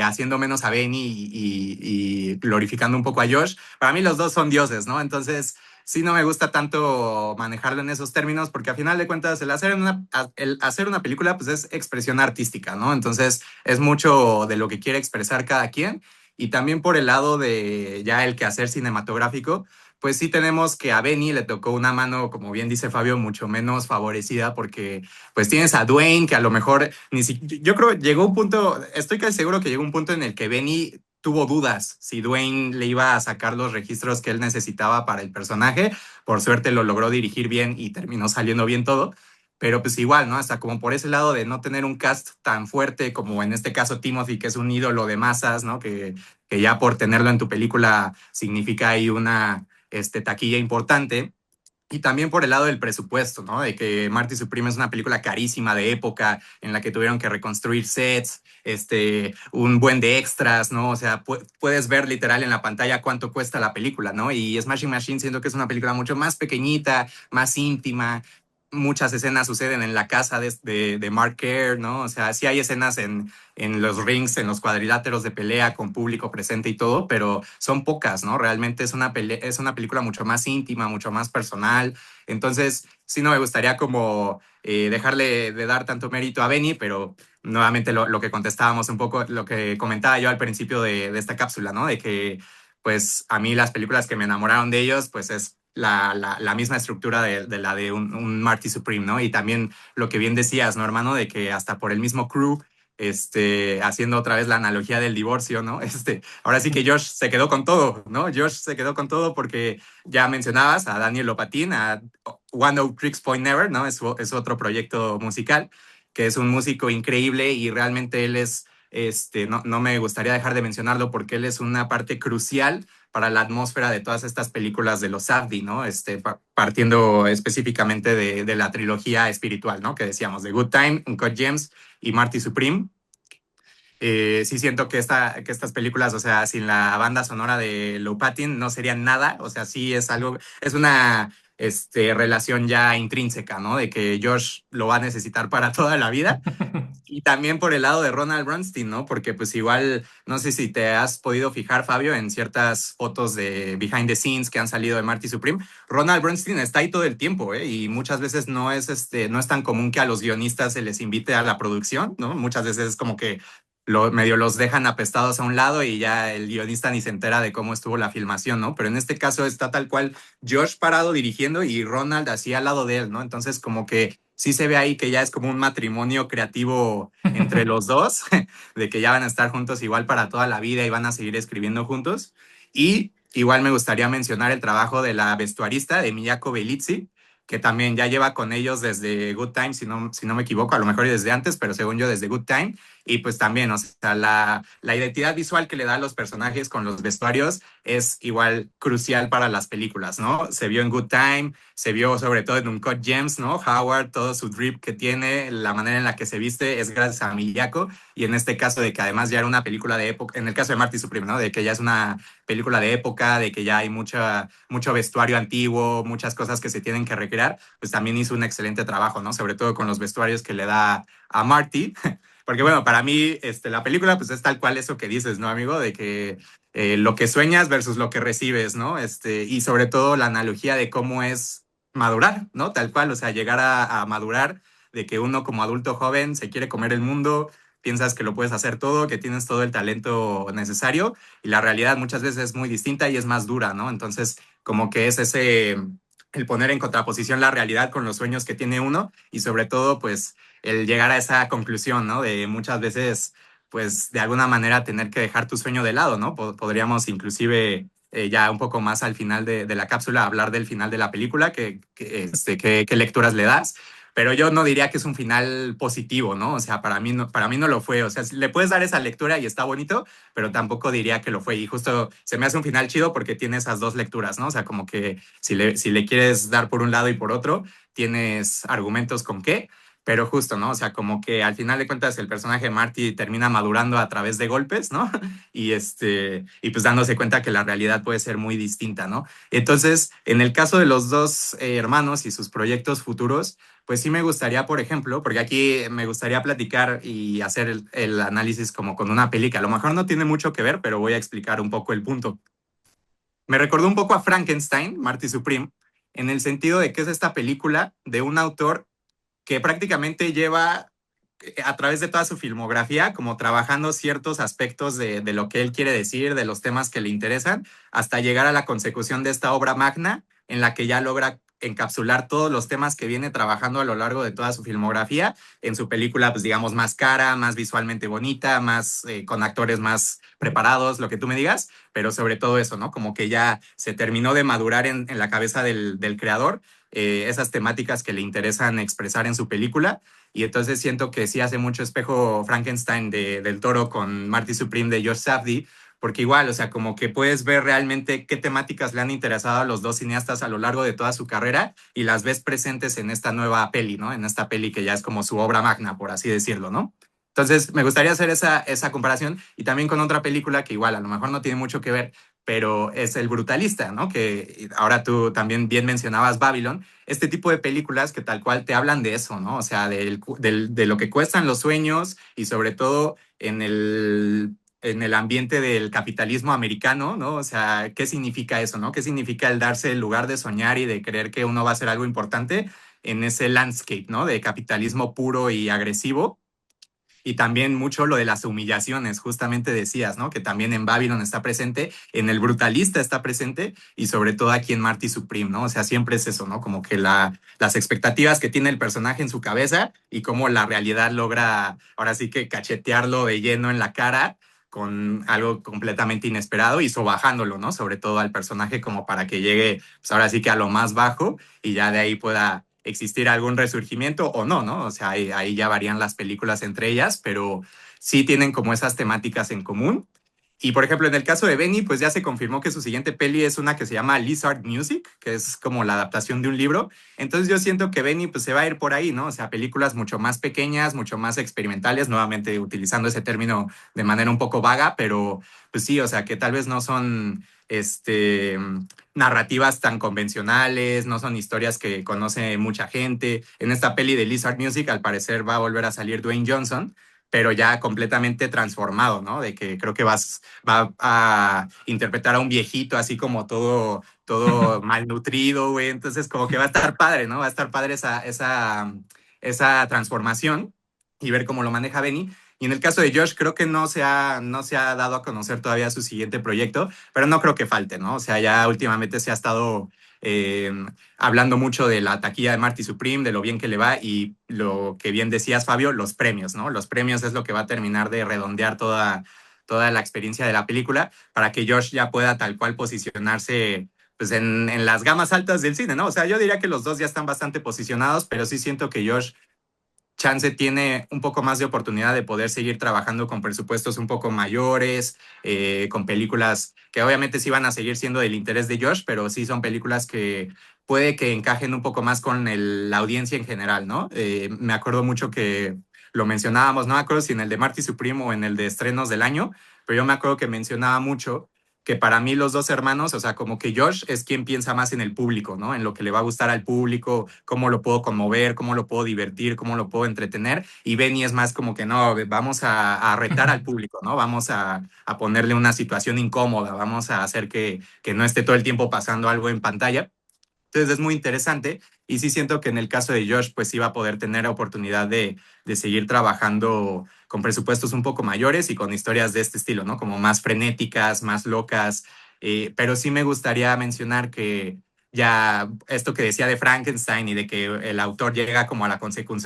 Haciendo menos a Benny y glorificando un poco a Josh. Para mí los dos son dioses, ¿no? Entonces, sí no me gusta tanto manejarlo en esos términos, porque a final de cuentas el hacer una película, pues es expresión artística, ¿no? Entonces, es mucho de lo que quiere expresar cada quien. Y también por el lado de ya el quehacer cinematográfico, pues sí tenemos que a Benny le tocó una mano, como bien dice Fabio, mucho menos favorecida porque pues tienes a Dwayne que a lo mejor ni siquiera, yo creo llegó un punto, estoy casi seguro que llegó un punto en el que Benny tuvo dudas si Dwayne le iba a sacar los registros que él necesitaba para el personaje. Por suerte lo logró dirigir bien y terminó saliendo bien todo. Pero pues igual, ¿no? Hasta como por ese lado de no tener un cast tan fuerte como en este caso Timothy, que es un ídolo de masas, ¿no? Que ya por tenerlo en tu película significa ahí una taquilla importante. Y también por el lado del presupuesto, ¿no? De que Marty Supreme es una película carísima de época en la que tuvieron que reconstruir sets, un buen de extras, ¿no? O sea, puedes ver literal en la pantalla cuánto cuesta la película, ¿no? Y Smashing Machine siento que es una película mucho más pequeñita, más íntima. Muchas escenas suceden en la casa de Mark Kerr, ¿no? O sea, sí hay escenas en los rings, en los cuadriláteros de pelea con público presente y todo, pero son pocas, ¿no? Realmente es una película mucho más íntima, mucho más personal. Entonces, sí no me gustaría como dejarle de dar tanto mérito a Benny, pero nuevamente lo que contestábamos un poco, lo que comentaba yo al principio de esta cápsula, ¿no? De que, pues, a mí las películas que me enamoraron de ellos, pues es la misma estructura de la de un Marty Supreme, ¿no? Y también lo que bien decías, ¿no, hermano? De que hasta por el mismo crew haciendo otra vez la analogía del divorcio, ¿no? Ahora sí que Josh se quedó con todo, ¿no? Josh se quedó con todo porque ya mencionabas a Daniel Lopatin, a One Oak Tricks Point Never, ¿no? Es otro proyecto musical que es un músico increíble y realmente él es, no me gustaría dejar de mencionarlo porque él es una parte crucial para la atmósfera de todas estas películas de los Safdie, ¿no? Partiendo específicamente de la trilogía espiritual, ¿no? Que decíamos, The Good Time, Uncut Gems y Marty Supreme. Sí siento que, que estas películas, o sea, sin la banda sonora de Lopatin no serían nada, o sea, sí es algo, es una relación ya intrínseca, ¿no? De que Josh lo va a necesitar para toda la vida. Y también por el lado de Ronald Bernstein, ¿no? Porque pues igual, no sé si te has podido fijar, Fabio, en ciertas fotos de behind the scenes que han salido de Marty Supreme. Ronald Bernstein está ahí todo el tiempo, ¿eh? Y muchas veces no es tan común que a los guionistas se les invite a la producción, ¿no? Muchas veces es como que medio los dejan apestados a un lado y ya el guionista ni se entera de cómo estuvo la filmación, ¿no? Pero en este caso está tal cual Josh parado dirigiendo y Ronald así al lado de él, ¿no? Entonces como que sí se ve ahí que ya es como un matrimonio creativo entre los dos, de que ya van a estar juntos igual para toda la vida y van a seguir escribiendo juntos. Y igual me gustaría mencionar el trabajo de la vestuarista de Miyako Belizzi, que también ya lleva con ellos desde Good Time, si no me equivoco, a lo mejor desde antes, pero según yo desde Good Time. Y pues también, o sea, la identidad visual que le da a los personajes con los vestuarios es igual crucial para las películas, ¿no? Se vio en Good Time, se vio sobre todo en Uncut Gems, ¿no? Howard, todo su drip que tiene, la manera en la que se viste es gracias a Miyako. Y en este caso de que además ya era una película de época, en el caso de Marty Supreme, ¿no? De que ya es una película de época, de que ya hay mucho vestuario antiguo, muchas cosas que se tienen que recrear, pues también hizo un excelente trabajo, ¿no? Sobre todo con los vestuarios que le da a Marty. Porque bueno, para mí la película pues es tal cual eso que dices, ¿no, amigo? De que lo que sueñas versus lo que recibes, ¿no? Y sobre todo la analogía de cómo es madurar, ¿no? Tal cual, o sea, llegar a madurar, de que uno como adulto joven se quiere comer el mundo, piensas que lo puedes hacer todo, que tienes todo el talento necesario, y la realidad muchas veces es muy distinta y es más dura, ¿no? Entonces, como que es el poner en contraposición la realidad con los sueños que tiene uno, y sobre todo, pues, el llegar a esa conclusión, ¿no? De muchas veces, pues, de alguna manera tener que dejar tu sueño de lado, ¿no? Podríamos inclusive ya un poco más al final de la cápsula hablar del final de la película, qué lecturas le das. Pero yo no diría que es un final positivo, ¿no? O sea, para mí no lo fue. O sea, le puedes dar esa lectura y está bonito, pero tampoco diría que lo fue. Y justo se me hace un final chido porque tiene esas dos lecturas, ¿no? O sea, como que si le quieres dar por un lado y por otro, tienes argumentos con qué. Pero justo, ¿no? O sea, como que al final de cuentas el personaje de Marty termina madurando a través de golpes, ¿no? Y pues dándose cuenta que la realidad puede ser muy distinta, ¿no? Entonces, en el caso de los dos hermanos y sus proyectos futuros, pues sí me gustaría, por ejemplo, porque aquí me gustaría platicar y hacer el análisis como con una peli que a lo mejor no tiene mucho que ver, pero voy a explicar un poco el punto. Me recordó un poco a Frankenstein, Marty Supreme, en el sentido de que es esta película de un autor que prácticamente lleva a través de toda su filmografía, como trabajando ciertos aspectos de lo que él quiere decir, de los temas que le interesan, hasta llegar a la consecución de esta obra magna en la que ya logra encapsular todos los temas que viene trabajando a lo largo de toda su filmografía en su película, pues digamos, más cara, más visualmente bonita, más con actores más preparados, lo que tú me digas, pero sobre todo eso, ¿no? Como que ya se terminó de madurar en la cabeza del creador esas temáticas que le interesan expresar en su película. Y entonces siento que sí hace mucho espejo Frankenstein del Toro con Marty Supreme de Josh Safdie, porque igual, o sea, como que puedes ver realmente qué temáticas le han interesado a los dos cineastas a lo largo de toda su carrera y las ves presentes en esta nueva peli, ¿no? En esta peli que ya es como su obra magna, por así decirlo, ¿no? Entonces, me gustaría hacer esa comparación y también con otra película que igual a lo mejor no tiene mucho que ver, pero es El Brutalista, ¿no? Que ahora tú también bien mencionabas Babylon, este tipo de películas que tal cual te hablan de eso, ¿no? O sea, de lo que cuestan los sueños y sobre todo en el ambiente del capitalismo americano, ¿no? O sea, ¿qué significa eso, no? ¿Qué significa el darse el lugar de soñar y de creer que uno va a hacer algo importante en ese landscape, ¿no? De capitalismo puro y agresivo y también mucho lo de las humillaciones, justamente decías, ¿no? Que también en Babylon está presente, en El Brutalista está presente y sobre todo aquí en Marty Supreme, ¿no? O sea, siempre es eso, ¿no? Como que las expectativas que tiene el personaje en su cabeza y cómo la realidad logra, ahora sí que cachetearlo de lleno en la cara con algo completamente inesperado y sobajándolo, ¿no? Sobre todo al personaje como para que llegue, pues ahora sí que a lo más bajo y ya de ahí pueda existir algún resurgimiento o no, ¿no? O sea, ahí ya varían las películas entre ellas, pero sí tienen como esas temáticas en común. Y por ejemplo, en el caso de Benny, pues ya se confirmó que su siguiente peli es una que se llama Lizard Music, que es como la adaptación de un libro. Entonces yo siento que Benny pues se va a ir por ahí, ¿no? O sea, películas mucho más pequeñas, mucho más experimentales, nuevamente utilizando ese término de manera un poco vaga, pero pues sí, o sea, que tal vez no son narrativas tan convencionales, no son historias que conoce mucha gente. En esta peli de Lizard Music, al parecer va a volver a salir Dwayne Johnson, pero ya completamente transformado, ¿no? De que creo que va a interpretar a un viejito así como todo malnutrido, güey. Entonces, como que va a estar padre, ¿no? Va a estar padre esa transformación y ver cómo lo maneja Benny. Y en el caso de Josh, creo que no se ha dado a conocer todavía su siguiente proyecto, pero no creo que falte, ¿no? O sea, ya últimamente se ha estado eh, hablando mucho de la taquilla de Marty Supreme, de lo bien que le va y lo que bien decías, Fabio, los premios, ¿no? Los premios es lo que va a terminar de redondear toda la experiencia de la película para que Josh ya pueda tal cual posicionarse pues en las gamas altas del cine, ¿no? O sea, yo diría que los dos ya están bastante posicionados, pero sí siento que Josh Chance tiene un poco más de oportunidad de poder seguir trabajando con presupuestos un poco mayores, con películas que obviamente sí van a seguir siendo del interés de Josh, pero sí son películas que puede que encajen un poco más con la audiencia en general, ¿no? Me acuerdo mucho que lo mencionábamos, no me acuerdo si en el de Marty Supreme o en el de estrenos del año, pero yo me acuerdo que mencionaba mucho que para mí los dos hermanos, o sea, como que Josh es quien piensa más en el público, ¿no? En lo que le va a gustar al público, cómo lo puedo conmover, cómo lo puedo divertir, cómo lo puedo entretener. Y Benny es más como que no, vamos a retar al público, ¿no? Vamos a ponerle una situación incómoda, vamos a hacer que no esté todo el tiempo pasando algo en pantalla. Entonces es muy interesante y sí siento que en el caso de Josh, pues sí va a poder tener oportunidad de seguir trabajando con presupuestos un poco mayores y con historias de este estilo, ¿no? Como más frenéticas, más locas. Pero sí me gustaría mencionar que ya esto que decía de Frankenstein y de que el autor llega como a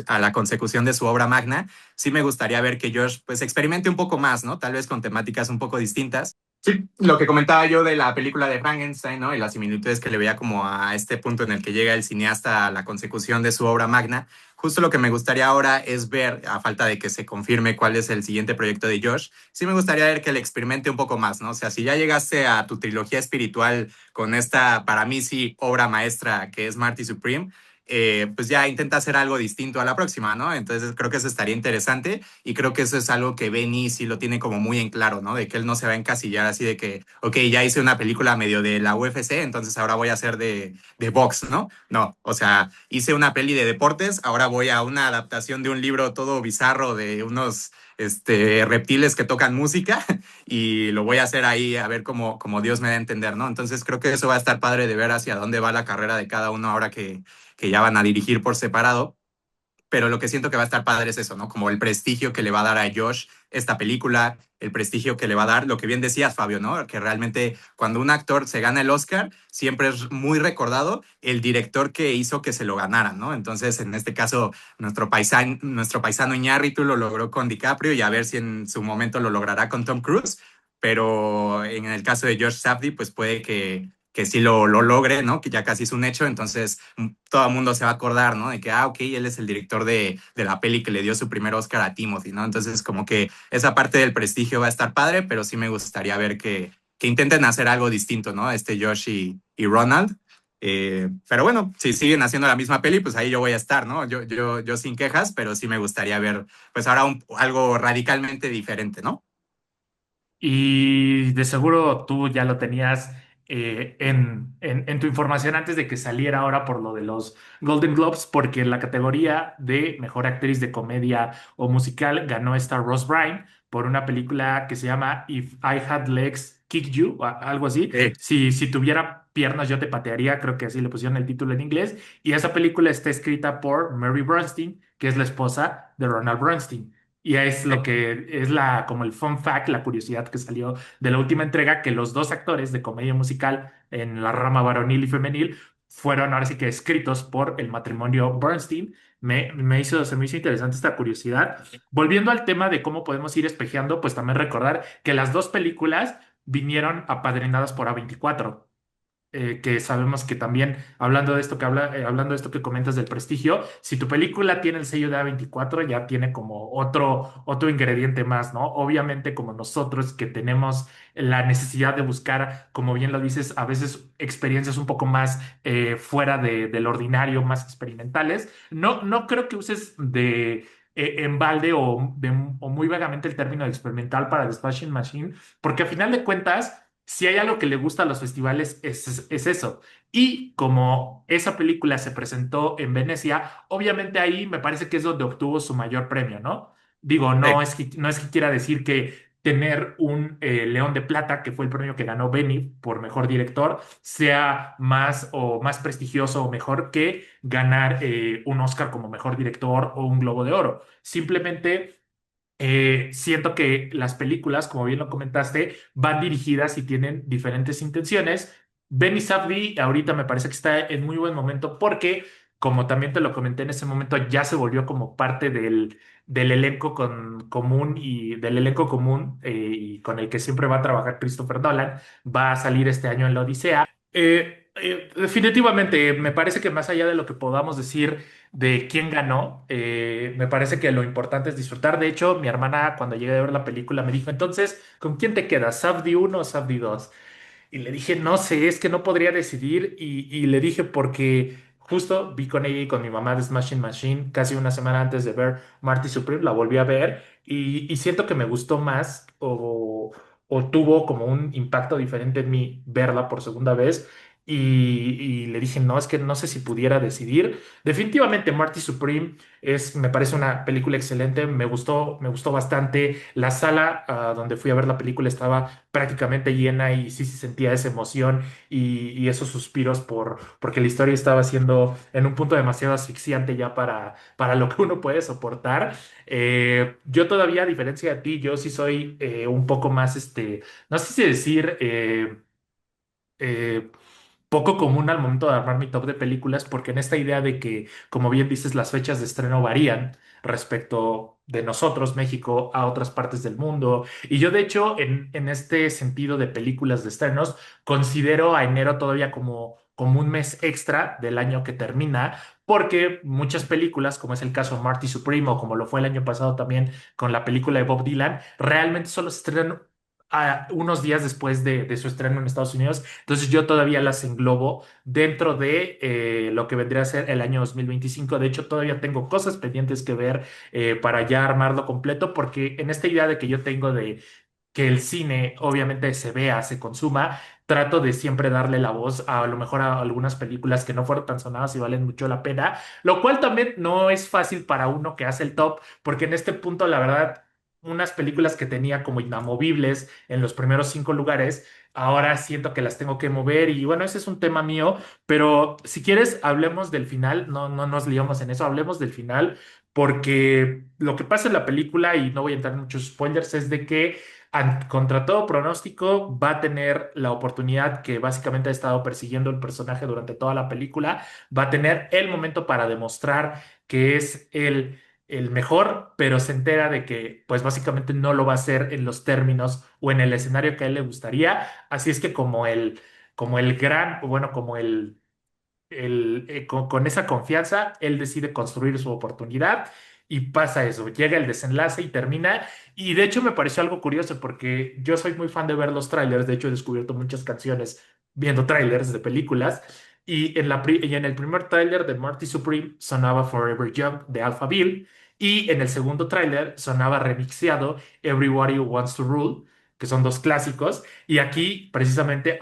a la consecución de su obra magna, sí me gustaría ver que Josh pues experimente un poco más, ¿no? Tal vez con temáticas un poco distintas. Sí, lo que comentaba yo de la película de Frankenstein, ¿no? Y las similitudes que le veía como a este punto en el que llega el cineasta a la consecución de su obra magna. Justo lo que me gustaría ahora es ver, a falta de que se confirme cuál es el siguiente proyecto de Josh, sí me gustaría ver que le experimente un poco más, ¿no? O sea, si ya llegaste a tu trilogía espiritual con esta, para mí sí, obra maestra que es Marty Supreme, pues ya intenta hacer algo distinto a la próxima, ¿no? Entonces creo que eso estaría interesante y creo que eso es algo que Benny sí lo tiene como muy en claro, ¿no? De que él no se va a encasillar así de que, ok, ya hice una película medio de la UFC, entonces ahora voy a hacer de box, ¿no? No, o sea, hice una peli de deportes, ahora voy a una adaptación de un libro todo bizarro de unos reptiles que tocan música y lo voy a hacer ahí a ver cómo Dios me da a entender, ¿no? Entonces creo que eso va a estar padre de ver hacia dónde va la carrera de cada uno ahora que ya van a dirigir por separado, pero lo que siento que va a estar padre es eso, ¿no? Como el prestigio que le va a dar a Josh esta película, el prestigio que le va a dar, lo que bien decías, Fabio, ¿no? Que realmente cuando un actor se gana el Oscar, siempre es muy recordado el director que hizo que se lo ganara, ¿no? Entonces, en este caso, nuestro paisano Iñárritu lo logró con DiCaprio y a ver si en su momento lo logrará con Tom Cruise, pero en el caso de Josh Safdie, pues puede que sí lo logre, ¿no? Que ya casi es un hecho, entonces todo el mundo se va a acordar, ¿no? De que, ok, él es el director de la peli que le dio su primer Oscar a Timothy, ¿no? Entonces como que esa parte del prestigio va a estar padre, pero sí me gustaría ver que intenten hacer algo distinto, ¿no? Josh y Ronald. Pero bueno, si siguen haciendo la misma peli, pues ahí yo voy a estar, ¿no? Yo sin quejas, pero sí me gustaría ver, pues ahora algo radicalmente diferente, ¿no? Y de seguro tú ya lo tenías en tu información antes de que saliera ahora por lo de los Golden Globes, porque en la categoría de mejor actriz de comedia o musical ganó esta Rose Byrne por una película que se llama If I Had Legs, Kick You, o algo así. Si tuviera piernas, yo te patearía, creo que así le pusieron el título en inglés. Y esa película está escrita por Mary Bernstein, que es la esposa de Ronald Bernstein. Y es lo que es como el fun fact, la curiosidad que salió de la última entrega, que los dos actores de comedia musical en la rama varonil y femenil fueron ahora sí que escritos por el matrimonio Bernstein. Se me hizo interesante esta curiosidad. Volviendo al tema de cómo podemos ir espejeando, pues también recordar que las dos películas vinieron apadrinadas por A24, que sabemos que también, hablando de esto hablando de esto que comentas del prestigio, si tu película tiene el sello de A24, ya tiene como otro ingrediente más, ¿no? Obviamente, como nosotros que tenemos la necesidad de buscar, como bien lo dices, a veces experiencias un poco más fuera del ordinario, más experimentales, no creo que uses en balde o muy vagamente el término de experimental para The Smashing Machine, porque a final de cuentas si hay algo que le gusta a los festivales es eso. Y como esa película se presentó en Venecia, obviamente ahí me parece que es donde obtuvo su mayor premio, ¿no? Digo, Sí. no es que quiera decir que tener un León de Plata, que fue el premio que ganó Benny por mejor director, sea más prestigioso o mejor que ganar un Oscar como mejor director o un Globo de Oro. Simplemente siento que las películas, como bien lo comentaste, van dirigidas y tienen diferentes intenciones. Benny Safdie ahorita me parece que está en muy buen momento porque, como también te lo comenté en ese momento, ya se volvió como parte del elenco común y del elenco común y con el que siempre va a trabajar Christopher Nolan. Va a salir este año en la Odisea. Definitivamente, me parece que más allá de lo que podamos decir de quién ganó, me parece que lo importante es disfrutar. De hecho, mi hermana cuando llegué a ver la película me dijo, entonces, ¿con quién te quedas? ¿Safdie uno o Safdie 2? Y le dije, no sé, es que no podría decidir. Y le dije porque justo vi con ella y con mi mamá de Smashing Machine casi una semana antes de ver Marty Supreme, la volví a ver y siento que me gustó más o tuvo como un impacto diferente en mí verla por segunda vez. Y le dije, no, es que no sé si pudiera decidir. Definitivamente Marty Supreme me parece una película excelente, me gustó bastante. La sala donde fui a ver la película estaba prácticamente llena y sí se sentía esa emoción y esos suspiros porque la historia estaba siendo en un punto demasiado asfixiante ya para lo que uno puede soportar. Yo todavía, a diferencia de ti, yo sí soy un poco más, no sé si decir... eh, poco común al momento de armar mi top de películas, porque en esta idea de que, como bien dices, las fechas de estreno varían respecto de nosotros, México, a otras partes del mundo. Y yo, de hecho, en este sentido de películas de estrenos, considero a enero todavía como un mes extra del año que termina, porque muchas películas, como es el caso de Marty Supreme o como lo fue el año pasado también con la película de Bob Dylan, realmente solo se estrenan unos días después de su estreno en Estados Unidos. Entonces yo todavía las englobo dentro de lo que vendría a ser el año 2025. De hecho, todavía tengo cosas pendientes que ver para ya armarlo completo, porque en esta idea de que yo tengo de que el cine obviamente se vea, se consuma, trato de siempre darle la voz a lo mejor a algunas películas que no fueron tan sonadas y valen mucho la pena, lo cual también no es fácil para uno que hace el top, porque en este punto, la verdad, unas películas que tenía como inamovibles en los primeros 5 lugares, ahora siento que las tengo que mover y bueno, ese es un tema mío, pero si quieres, hablemos del final, no nos liamos en eso, hablemos del final, porque lo que pasa en la película, y no voy a entrar en muchos spoilers, es de que contra todo pronóstico va a tener la oportunidad que básicamente ha estado persiguiendo el personaje durante toda la película, va a tener el momento para demostrar que es el mejor, pero se entera de que pues básicamente no lo va a hacer en los términos o en el escenario que a él le gustaría, así es que como el gran, o bueno, como con esa confianza, él decide construir su oportunidad y pasa eso, llega el desenlace y termina. Y de hecho me pareció algo curioso porque yo soy muy fan de ver los trailers, de hecho he descubierto muchas canciones viendo trailers de películas. Y en el primer tráiler de Marty Supreme sonaba Forever Young de Alphaville y en el segundo tráiler sonaba remixeado Everybody Wants to Rule, que son dos clásicos. Y aquí, precisamente,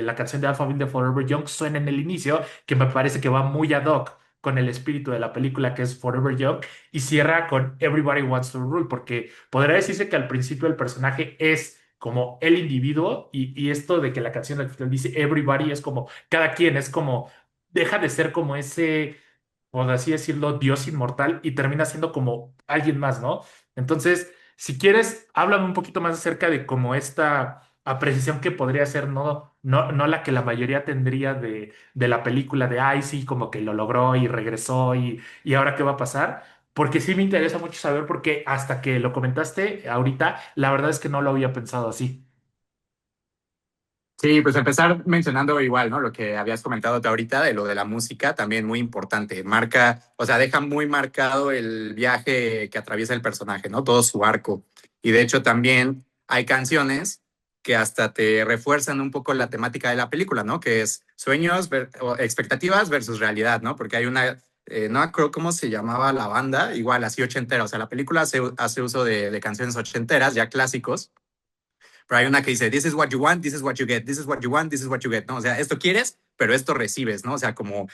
la canción de Alphaville de Forever Young suena en el inicio, que me parece que va muy ad hoc con el espíritu de la película que es Forever Young y cierra con Everybody Wants to Rule, porque podría decirse que al principio el personaje es como el individuo y esto de que la canción al final dice Everybody es como cada quien, es como deja de ser como ese por así decirlo, Dios inmortal y termina siendo como alguien más, ¿no? Entonces, si quieres, háblame un poquito más acerca de cómo esta apreciación que podría ser no la que la mayoría tendría de la película de, ay, sí, como que lo logró y regresó y ahora qué va a pasar. Porque sí me interesa mucho saber, porque hasta que lo comentaste ahorita, la verdad es que no lo había pensado así. Sí, pues empezar mencionando igual, ¿no? Lo que habías comentado tú ahorita de lo de la música, también muy importante. Marca, o sea, deja muy marcado el viaje que atraviesa el personaje, ¿no? Todo su arco. Y de hecho también hay canciones que hasta te refuerzan un poco la temática de la película, ¿no? Que es sueños o expectativas versus realidad, ¿no? Porque hay una, no me acuerdo cómo se llamaba la banda, igual así ochentera. O sea, la película hace uso de canciones ochenteras, ya clásicos, pero hay una que dice, this is what you want, this is what you get, this is what you want, this is what you get, ¿no? O sea, esto quieres, pero esto recibes, ¿no? O sea, como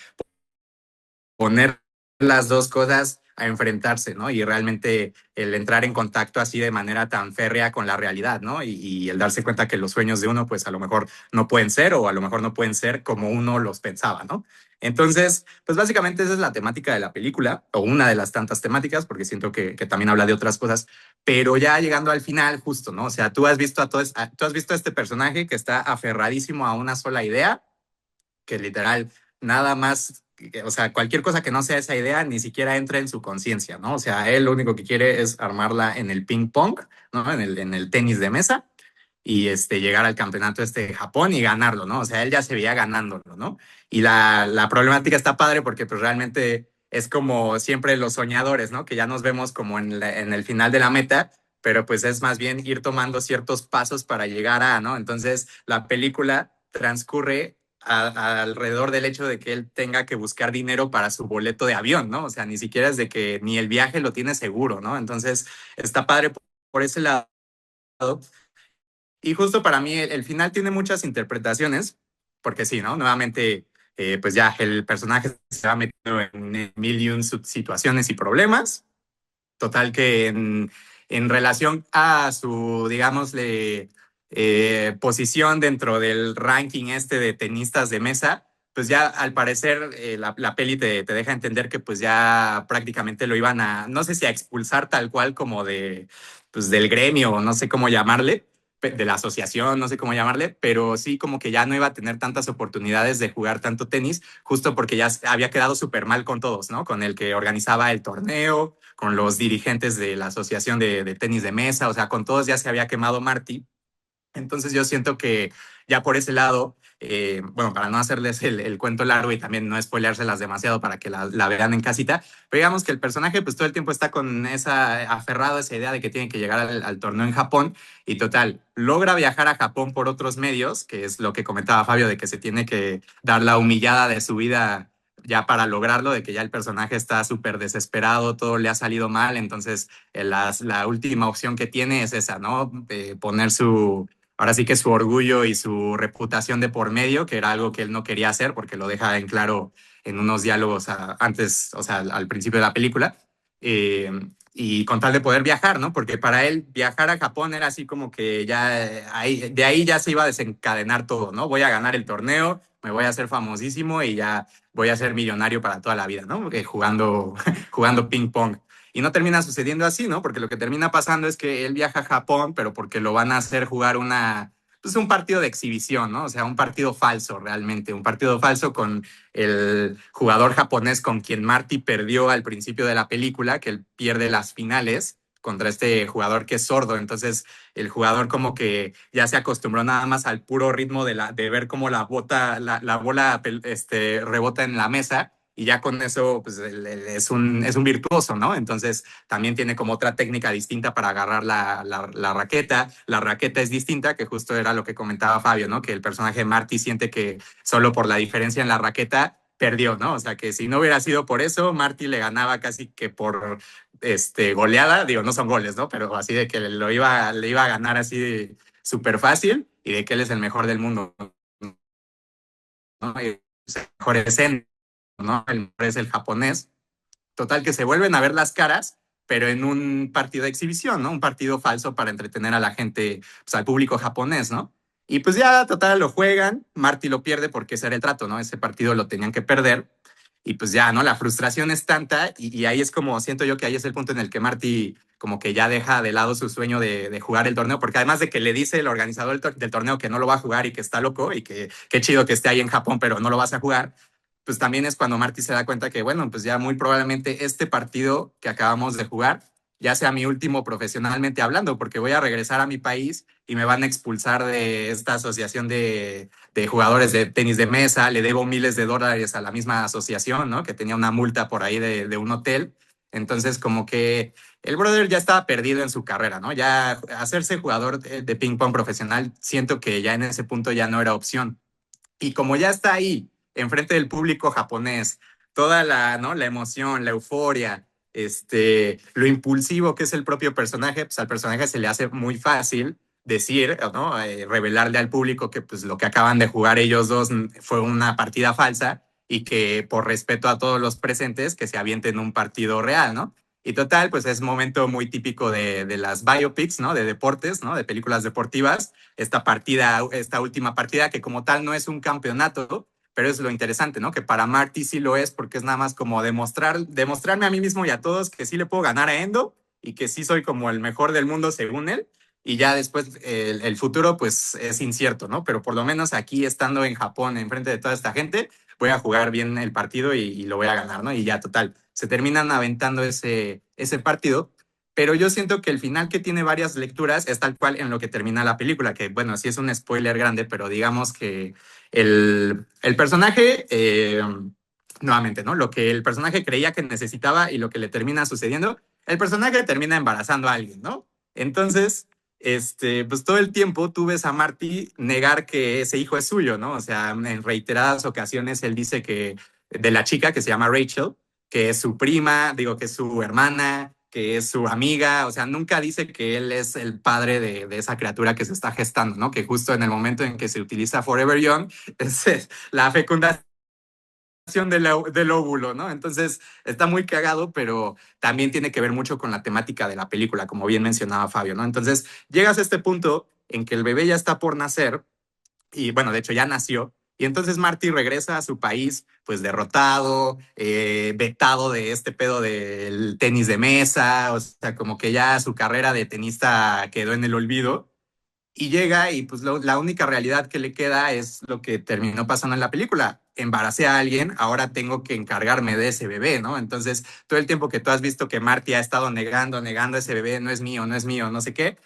poner las dos cosas a enfrentarse, ¿no? Y realmente el entrar en contacto así de manera tan férrea con la realidad, ¿no? Y el darse cuenta que los sueños de uno, pues a lo mejor no pueden ser o a lo mejor no pueden ser como uno los pensaba, ¿no? Entonces, pues básicamente esa es la temática de la película, o una de las tantas temáticas, porque siento que también habla de otras cosas, pero ya llegando al final, justo, ¿no? O sea, tú has visto tú has visto a este personaje que está aferradísimo a una sola idea, que literal nada más, o sea, cualquier cosa que no sea esa idea ni siquiera entra en su conciencia, ¿no? O sea, él lo único que quiere es armarla en el ping pong, ¿no? En el tenis de mesa y llegar al campeonato de Japón y ganarlo, ¿no? O sea, él ya se veía ganándolo, ¿no? Y la problemática está padre porque pues realmente es como siempre los soñadores, ¿no? Que ya nos vemos como en el final de la meta, pero pues es más bien ir tomando ciertos pasos para llegar a, ¿no? Entonces, la película transcurre alrededor del hecho de que él tenga que buscar dinero para su boleto de avión, ¿no? O sea, ni siquiera es de que ni el viaje lo tiene seguro, ¿no? Entonces, está padre por ese lado. Y justo para mí el final tiene muchas interpretaciones, porque sí, ¿no? Nuevamente, pues ya el personaje se va metiendo en mil y un situaciones y problemas. Total que en relación a su, digámosle, posición dentro del ranking de tenistas de mesa, pues ya al parecer la peli te deja entender que pues ya prácticamente lo iban a, no sé si a expulsar tal cual como pues del gremio, o no sé cómo llamarle, de la asociación, no sé cómo llamarle, pero sí como que ya no iba a tener tantas oportunidades de jugar tanto tenis, justo porque ya había quedado súper mal con todos, ¿no? Con el que organizaba el torneo, con los dirigentes de la Asociación de Tenis de Mesa, o sea, con todos ya se había quemado Marty. Entonces yo siento que ya por ese lado, bueno, para no hacerles el cuento largo y también no spoileárselas demasiado para que la vean en casita, pero digamos que el personaje pues todo el tiempo está con aferrado a esa idea de que tiene que llegar al torneo en Japón y total, logra viajar a Japón por otros medios, que es lo que comentaba Fabio, de que se tiene que dar la humillada de su vida ya para lograrlo, de que ya el personaje está súper desesperado, todo le ha salido mal, entonces la última opción que tiene es esa, ¿no? Poner ahora sí que su orgullo y su reputación de por medio, que era algo que él no quería hacer porque lo deja en claro en unos diálogos antes, o sea, al principio de la película, eh, y con tal de poder viajar, ¿no? Porque para él viajar a Japón era así como que ya de ahí ya se iba a desencadenar todo, ¿no? Voy a ganar el torneo, me voy a hacer famosísimo y ya voy a ser millonario para toda la vida, ¿no? Jugando, jugando ping pong. Y no termina sucediendo así, ¿no? Porque lo que termina pasando es que él viaja a Japón, pero porque lo van a hacer jugar pues un partido de exhibición, ¿no? O sea, un partido falso realmente, un partido falso con el jugador japonés con quien Marty perdió al principio de la película, que él pierde las finales contra este jugador que es sordo. Entonces, el jugador como que ya se acostumbró nada más al puro ritmo de ver cómo la bola rebota en la mesa y ya con eso pues, es un virtuoso, ¿no? Entonces también tiene como otra técnica distinta para agarrar la raqueta. La raqueta es distinta, que justo era lo que comentaba Fabio, ¿no? Que el personaje de Marty siente que solo por la diferencia en la raqueta perdió, ¿no? O sea, que si no hubiera sido por eso, Marty le ganaba casi que por goleada, digo, no son goles, ¿no? Pero así de que le iba a ganar así súper fácil y de que él es el mejor del mundo, ¿no? Y el mejor es él, ¿no? El mejor es el japonés. Total, que se vuelven a ver las caras, pero en un partido de exhibición, ¿no? Un partido falso para entretener a la gente, pues al público japonés, ¿no? Y pues ya, total, lo juegan, Marty lo pierde porque ese era el trato, ¿no? Ese partido lo tenían que perder. y pues ya, ¿no? La frustración es tanta y ahí es como, siento yo que ahí es el punto en el que Marty como que ya deja de lado su sueño de jugar el torneo, porque además de que le dice el organizador del torneo que no lo va a jugar y que está loco y que qué chido que esté ahí en Japón, pero no lo vas a jugar, pues también es cuando Marty se da cuenta que, bueno, pues ya muy probablemente este partido que acabamos de jugar ya sea mi último profesionalmente hablando, porque voy a regresar a mi país y me van a expulsar de esta asociación de jugadores de tenis de mesa, le debo miles de dólares a la misma asociación, ¿no? Que tenía una multa por ahí de un hotel. Entonces, como que el brother ya estaba perdido en su carrera, ¿no? Ya hacerse jugador de ping pong profesional, siento que ya en ese punto ya no era opción. Y como ya está ahí, enfrente del público japonés, toda la, ¿no? La emoción, la euforia, lo impulsivo que es el propio personaje, pues al personaje se le hace muy fácil decir, ¿no? Revelarle al público que pues lo que acaban de jugar ellos dos fue una partida falsa y que por respeto a todos los presentes que se avienten un partido real, ¿no? Y total, pues es momento muy típico de las biopics, ¿no? De deportes, ¿no? De películas deportivas, esta partida, esta última partida, que como tal no es un campeonato, pero es lo interesante, ¿no? Que para Marty sí lo es, porque es nada más como demostrarme a mí mismo y a todos que sí le puedo ganar a Endo y que sí soy como el mejor del mundo según él. Y ya después el futuro pues es incierto, ¿no? Pero por lo menos aquí estando en Japón, enfrente de toda esta gente, voy a jugar bien el partido y lo voy a ganar, ¿no? Y ya total, se terminan aventando ese partido, pero yo siento que el final que tiene varias lecturas es tal cual en lo que termina la película, que bueno, sí es un spoiler grande, pero digamos que el personaje, nuevamente, ¿no? Lo que el personaje creía que necesitaba y lo que le termina sucediendo, el personaje termina embarazando a alguien, ¿no? Entonces, pues todo el tiempo tú ves a Marty negar que ese hijo es suyo, ¿no? O sea, en reiteradas ocasiones él dice que de la chica que se llama Rachel, que es su prima, digo que es su hermana, que es su amiga, o sea, nunca dice que él es el padre de esa criatura que se está gestando, ¿no? Que justo en el momento en que se utiliza Forever Young es la fecundación del óvulo, ¿no? Entonces está muy cagado, pero también tiene que ver mucho con la temática de la película, como bien mencionaba Fabio, ¿no? Entonces llegas a este punto en que el bebé ya está por nacer y bueno, de hecho ya nació. Y entonces Marty regresa a su país, pues derrotado, vetado de este pedo del tenis de mesa, o sea, como que ya su carrera de tenista quedó en el olvido. Y llega y pues la única realidad que le queda es lo que terminó pasando en la película. Embaracé a alguien, ahora tengo que encargarme de ese bebé, ¿no? Entonces, todo el tiempo que tú has visto que Marty ha estado negando ese bebé, no es mío, no es mío, no sé qué,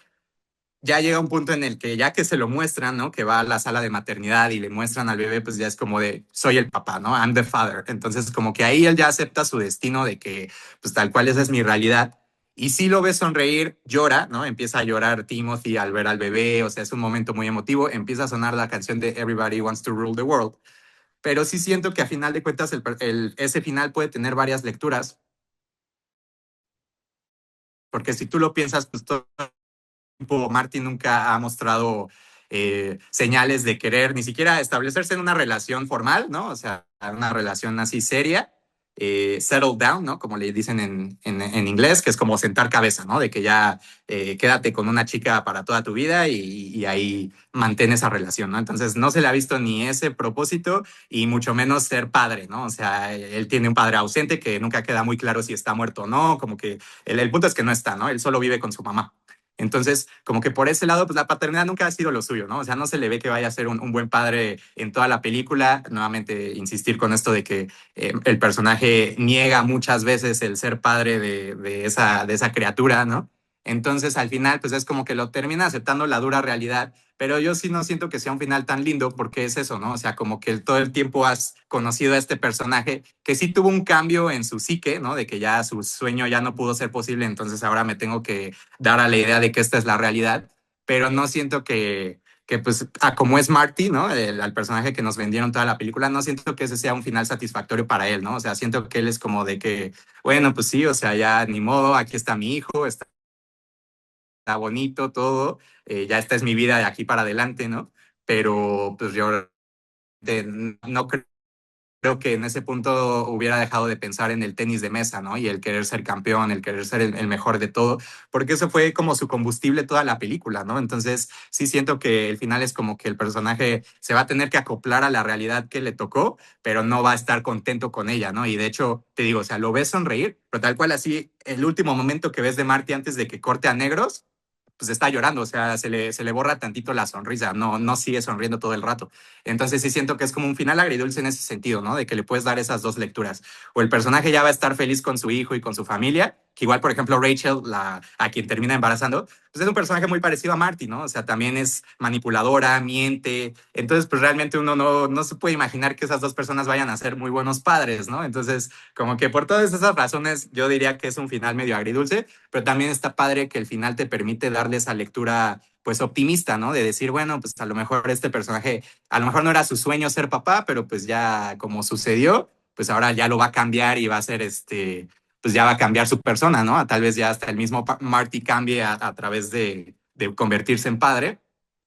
ya llega un punto en el que ya que se lo muestran, ¿no? Que va a la sala de maternidad y le muestran al bebé, pues ya es como de, soy el papá, ¿no? I'm the father. Entonces, como que ahí él ya acepta su destino de que, pues tal cual esa es mi realidad. Y si lo ves sonreír, llora, ¿no? Empieza a llorar Timothy al ver al bebé, o sea, es un momento muy emotivo. Empieza a sonar la canción de Everybody Wants to Rule the World. Pero sí siento que a final de cuentas ese final puede tener varias lecturas, porque si tú lo piensas, pues todo Martin nunca ha mostrado señales de querer ni siquiera establecerse en una relación formal, ¿no? O sea, una relación así seria, settle down, ¿no? Como le dicen en inglés, que es como sentar cabeza, ¿no? De que ya quédate con una chica para toda tu vida y ahí mantén esa relación, ¿no? Entonces no se le ha visto ni ese propósito y mucho menos ser padre, ¿no? O sea, él tiene un padre ausente que nunca queda muy claro si está muerto o no, como que el punto es que no está, ¿no? Él solo vive con su mamá. Entonces, como que por ese lado, pues la paternidad nunca ha sido lo suyo, ¿no? O sea, no se le ve que vaya a ser un buen padre en toda la película. Nuevamente, insistir con esto de que el personaje niega muchas veces el ser padre de esa criatura, ¿no? Entonces, al final, pues es como que lo termina aceptando la dura realidad, pero yo sí no siento que sea un final tan lindo porque es eso, ¿no? O sea, como que todo el tiempo has conocido a este personaje que sí tuvo un cambio en su psique, ¿no? De que ya su sueño ya no pudo ser posible, entonces ahora me tengo que dar a la idea de que esta es la realidad, pero no siento que pues, como es Marty, ¿no? Al personaje que nos vendieron toda la película, no siento que ese sea un final satisfactorio para él, ¿no? O sea, siento que él es como de que, bueno, pues sí, o sea, ya ni modo, aquí está mi hijo, está bonito todo, ya esta es mi vida de aquí para adelante, ¿no? Pero pues yo no creo creo que en ese punto hubiera dejado de pensar en el tenis de mesa, ¿no? Y el querer ser campeón, el querer ser el mejor de todo, porque eso fue como su combustible toda la película, ¿no? Entonces, sí siento que el final es como que el personaje se va a tener que acoplar a la realidad que le tocó, pero no va a estar contento con ella, ¿no? Y de hecho, te digo, o sea, lo ves sonreír, pero tal cual así, el último momento que ves de Marty antes de que corte a negros, pues está llorando, o sea, se le borra tantito la sonrisa, no sigue sonriendo todo el rato. Entonces sí siento que es como un final agridulce en ese sentido, ¿no? De que le puedes dar esas dos lecturas. O el personaje ya va a estar feliz con su hijo y con su familia, que igual, por ejemplo, Rachel, a quien termina embarazando, pues es un personaje muy parecido a Marty, ¿no? O sea, también es manipuladora, miente. Entonces, pues realmente uno no se puede imaginar que esas dos personas vayan a ser muy buenos padres, ¿no? Entonces, como que por todas esas razones, yo diría que es un final medio agridulce, pero también está padre que el final te permite darle esa lectura pues optimista, ¿no? De decir, bueno, pues a lo mejor este personaje, a lo mejor no era su sueño ser papá, pero pues ya como sucedió, pues ahora ya lo va a cambiar y va a ser pues ya va a cambiar su persona, ¿no? Tal vez ya hasta el mismo Marty cambie a través de convertirse en padre.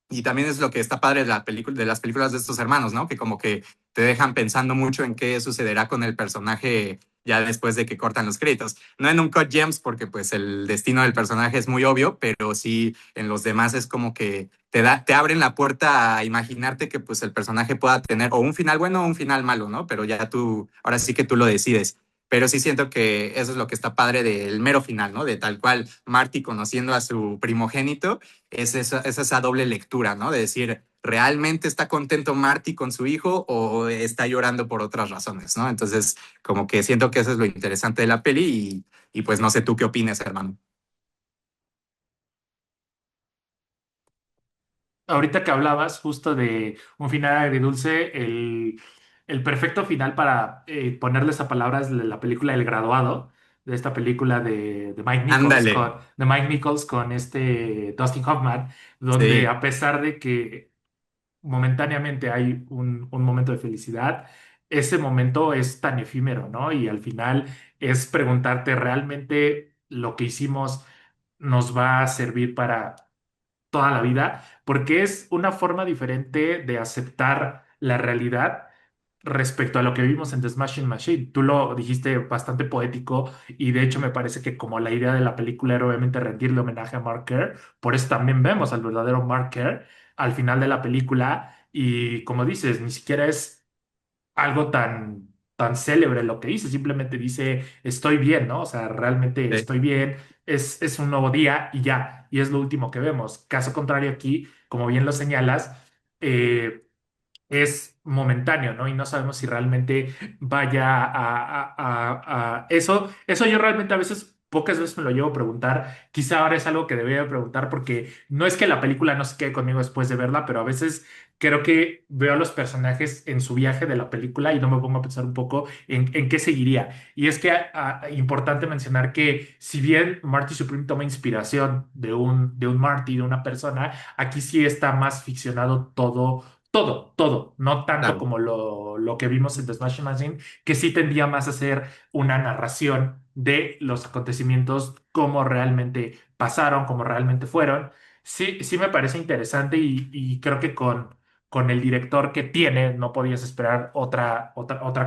Y también es lo que está padre de, la película, de las películas de estos hermanos, ¿no? Que como que te dejan pensando mucho en qué sucederá con el personaje ya después de que cortan los créditos. No en un Cut Gems porque pues el destino del personaje es muy obvio, pero sí en los demás es como que te abren la puerta a imaginarte que pues el personaje pueda tener o un final bueno o un final malo, ¿no? Pero ya tú, ahora sí que tú lo decides. Pero sí siento que eso es lo que está padre del mero final, ¿no? De tal cual Marty conociendo a su primogénito, es esa doble lectura, ¿no? De decir, ¿realmente está contento Marty con su hijo o está llorando por otras razones, ¿no? Entonces, como que siento que eso es lo interesante de la peli y pues no sé tú qué opinas, hermano. Ahorita que hablabas justo de un final agridulce, el perfecto final para ponerles a palabras de la película El Graduado, de esta película Ándale, De Mike Nichols con este Dustin Hoffman, donde sí, a pesar de que momentáneamente hay un momento de felicidad, ese momento es tan efímero, ¿no? Y al final es preguntarte, ¿realmente lo que hicimos nos va a servir para toda la vida? Porque es una forma diferente de aceptar la realidad respecto a lo que vimos en The Smashing Machine. Tú lo dijiste bastante poético y de hecho me parece que como la idea de la película era obviamente rendirle homenaje a Mark Kerr, por eso también vemos al verdadero Mark Kerr al final de la película y como dices, ni siquiera es algo tan célebre lo que dice, simplemente dice estoy bien, ¿no? O sea, realmente sí, estoy bien, es un nuevo día y ya, y es lo último que vemos. Caso contrario aquí, como bien lo señalas, eh, es momentáneo, ¿no? Y no sabemos si realmente vaya eso yo realmente a veces, pocas veces me lo llevo a preguntar. Quizá ahora es algo que debería preguntar porque no es que la película no se quede conmigo después de verla, pero a veces creo que veo a los personajes en su viaje de la película y no me pongo a pensar un poco en qué seguiría. Y es que importante mencionar que si bien Marty Supreme toma inspiración de un Marty, de una persona, aquí sí está más ficcionado todo, no tanto claro, como lo que vimos en The Smashing Machine, que sí tendía más a ser una narración de los acontecimientos, cómo realmente pasaron, cómo realmente fueron. Sí, sí me parece interesante y creo que con el director que tiene no podías esperar otra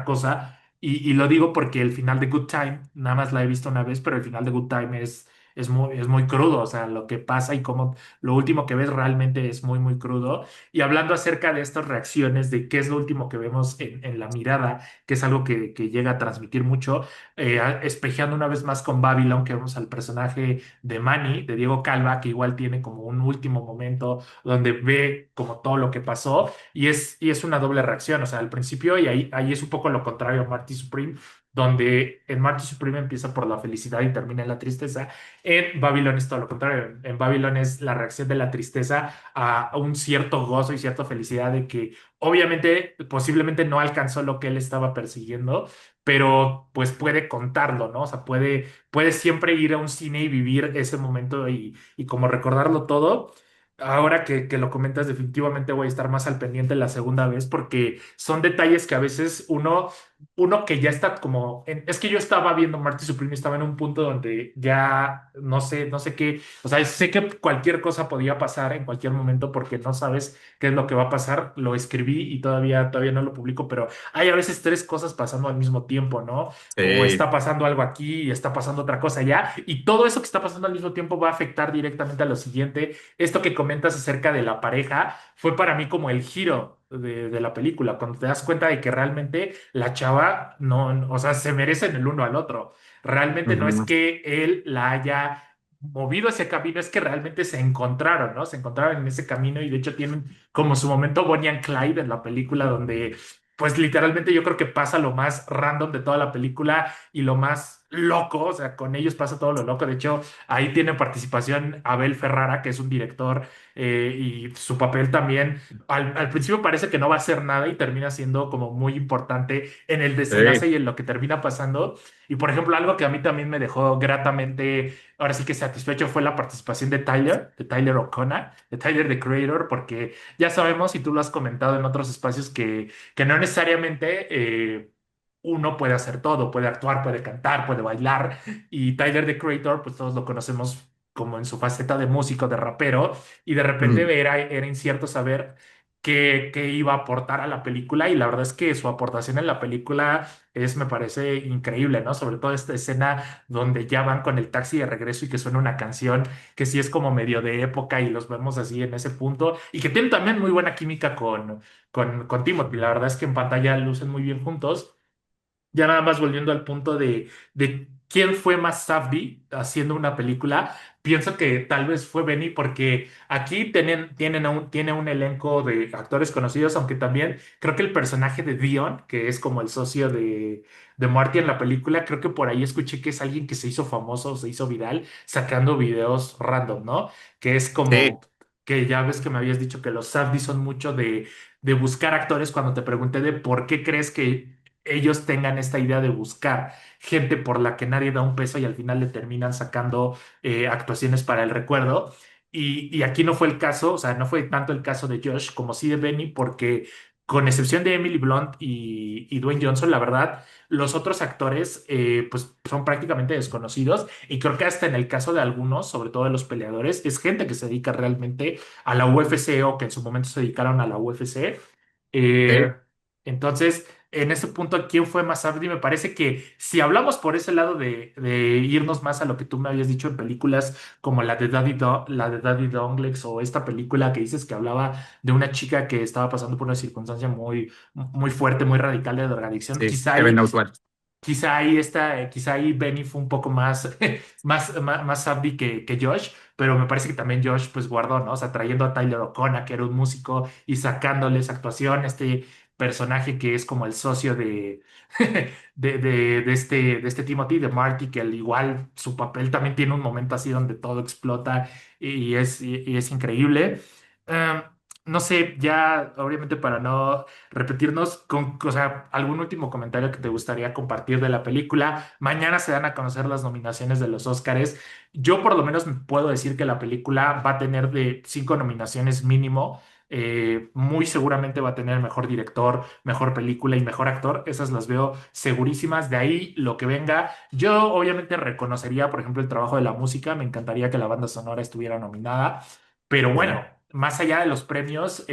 cosa. Y lo digo porque el final de Good Time, nada más la he visto una vez, pero el final de Good Time es muy crudo, o sea, lo que pasa y cómo lo último que ves realmente es muy crudo. Y hablando acerca de estas reacciones, de qué es lo último que vemos en la mirada, que es algo que llega a transmitir mucho, espejeando una vez más con Babylon, que vemos al personaje de Manny, de Diego Calva, que igual tiene como un último momento donde ve como todo lo que pasó, y es una doble reacción, o sea, al principio, y ahí es un poco lo contrario a Marty Supreme, donde en Marty Supreme empieza por la felicidad y termina en la tristeza. En Babylon es todo lo contrario. En Babylon es la reacción de la tristeza a un cierto gozo y cierta felicidad de que obviamente posiblemente no alcanzó lo que él estaba persiguiendo, pero pues puede contarlo, ¿no? O sea, puede siempre ir a un cine y vivir ese momento y como recordarlo todo. Ahora que lo comentas, definitivamente voy a estar más al pendiente la segunda vez porque son detalles que a veces uno uno que ya está como, es que yo estaba viendo Marty Supreme, estaba en un punto donde ya no sé qué, o sea, sé que cualquier cosa podía pasar en cualquier momento porque no sabes qué es lo que va a pasar. Lo escribí y todavía no lo publico, pero hay a veces tres cosas pasando al mismo tiempo, ¿no? O está Sí. pasando algo aquí y está pasando otra cosa allá, y todo eso que está pasando al mismo tiempo va a afectar directamente a lo siguiente. Esto que comentas acerca de la pareja fue para mí como el giro de la película, cuando te das cuenta de que realmente la chava o sea, se merecen el uno al otro. Realmente no es Ujú. que él la haya movido ese camino, es que realmente se encontraron, ¿no? Se encontraron en ese camino y de hecho tienen como su momento Bonnie and Clyde en la película donde pues literalmente yo creo que pasa lo más random de toda la película y lo más loco, o sea, con ellos pasa todo lo loco. De hecho, ahí tiene participación Abel Ferrara, que es un director, y su papel también al principio parece que no va a hacer nada y termina siendo como muy importante en el desenlace Sí. y en lo que termina pasando. Y por ejemplo, algo que a mí también me dejó gratamente, ahora sí que satisfecho, fue la participación de Tyler O'Connor, de Tyler the Creator, porque ya sabemos, y tú lo has comentado en otros espacios, que no necesariamente uno puede hacer todo, puede actuar, puede cantar, puede bailar, y Tyler the Creator, pues todos lo conocemos como en su faceta de músico, de rapero, y de repente Ujú. era incierto saber qué iba a aportar a la película, y la verdad es que su aportación en la película me parece increíble, ¿no? Sobre todo esta escena donde ya van con el taxi de regreso y que suena una canción que sí es como medio de época y los vemos así en ese punto, y que tienen también muy buena química con Timothy. La verdad es que en pantalla lucen muy bien juntos. Ya nada más volviendo al punto de quién fue más Safdie haciendo una película, pienso que tal vez fue Benny porque aquí tiene un elenco de actores conocidos, aunque también creo que el personaje de Dion, que es como el socio de Marty en la película, creo que por ahí escuché que es alguien que se hizo famoso, se hizo viral sacando videos random, ¿no? Que es como Sí. que ya ves que me habías dicho que los Safdie son mucho de buscar actores cuando te pregunté de por qué crees que ellos tengan esta idea de buscar gente por la que nadie da un peso y al final le terminan sacando actuaciones para el recuerdo. Y aquí no fue el caso, o sea, no fue tanto el caso de Josh como sí de Benny, porque con excepción de Emily Blunt y Dwayne Johnson, la verdad, los otros actores pues son prácticamente desconocidos y creo que hasta en el caso de algunos, sobre todo de los peleadores, es gente que se dedica realmente a la UFC o que en su momento se dedicaron a la UFC. Sí. Eh, entonces, en ese punto, ¿quién fue más Abdi? Me parece que si hablamos por ese lado de irnos más a lo que tú me habías dicho en películas como la de Daddy Longlegs o esta película que dices que hablaba de una chica que estaba pasando por una circunstancia muy fuerte, muy radical de drogadicción, Sí. Heaven knows what. quizá ahí Benny fue un poco más, más Abdi que Josh, pero me parece que también Josh pues guardó, ¿no? O sea, trayendo a Tyler O'Connor, que era un músico, y sacándole esa actuación, este personaje que es como el socio de este Timothy, de Marty, que al igual su papel también tiene un momento así donde todo explota y es increíble. Um, no sé, ya obviamente para no repetirnos, o sea, algún último comentario que te gustaría compartir de la película. Mañana se dan a conocer las nominaciones de los Óscares. Yo por lo menos puedo decir que la película va a tener de 5 nominaciones mínimo. Muy seguramente va a tener mejor director, mejor película y mejor actor. Esas las veo segurísimas. De ahí lo que venga. Yo obviamente reconocería, por ejemplo, el trabajo de la música. Me encantaría que la banda sonora estuviera nominada. Pero Sí. bueno, más allá de los premios,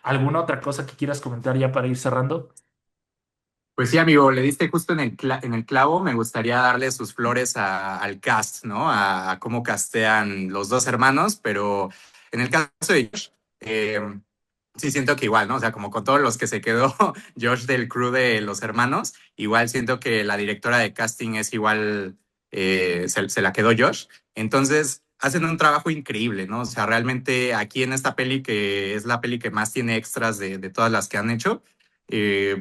¿alguna otra cosa que quieras comentar ya para ir cerrando? Pues sí, amigo, le diste justo en el clavo. Me gustaría darle sus flores al cast, ¿no? A cómo castean los dos hermanos, pero en el caso de Josh, sí siento que igual, ¿no? O sea, como con todos los que se quedó Josh del crew de los hermanos, igual siento que la directora de casting es igual, se la quedó Josh. Entonces, hacen un trabajo increíble, ¿no? O sea, realmente aquí en esta peli, que es la peli que más tiene extras de todas las que han hecho,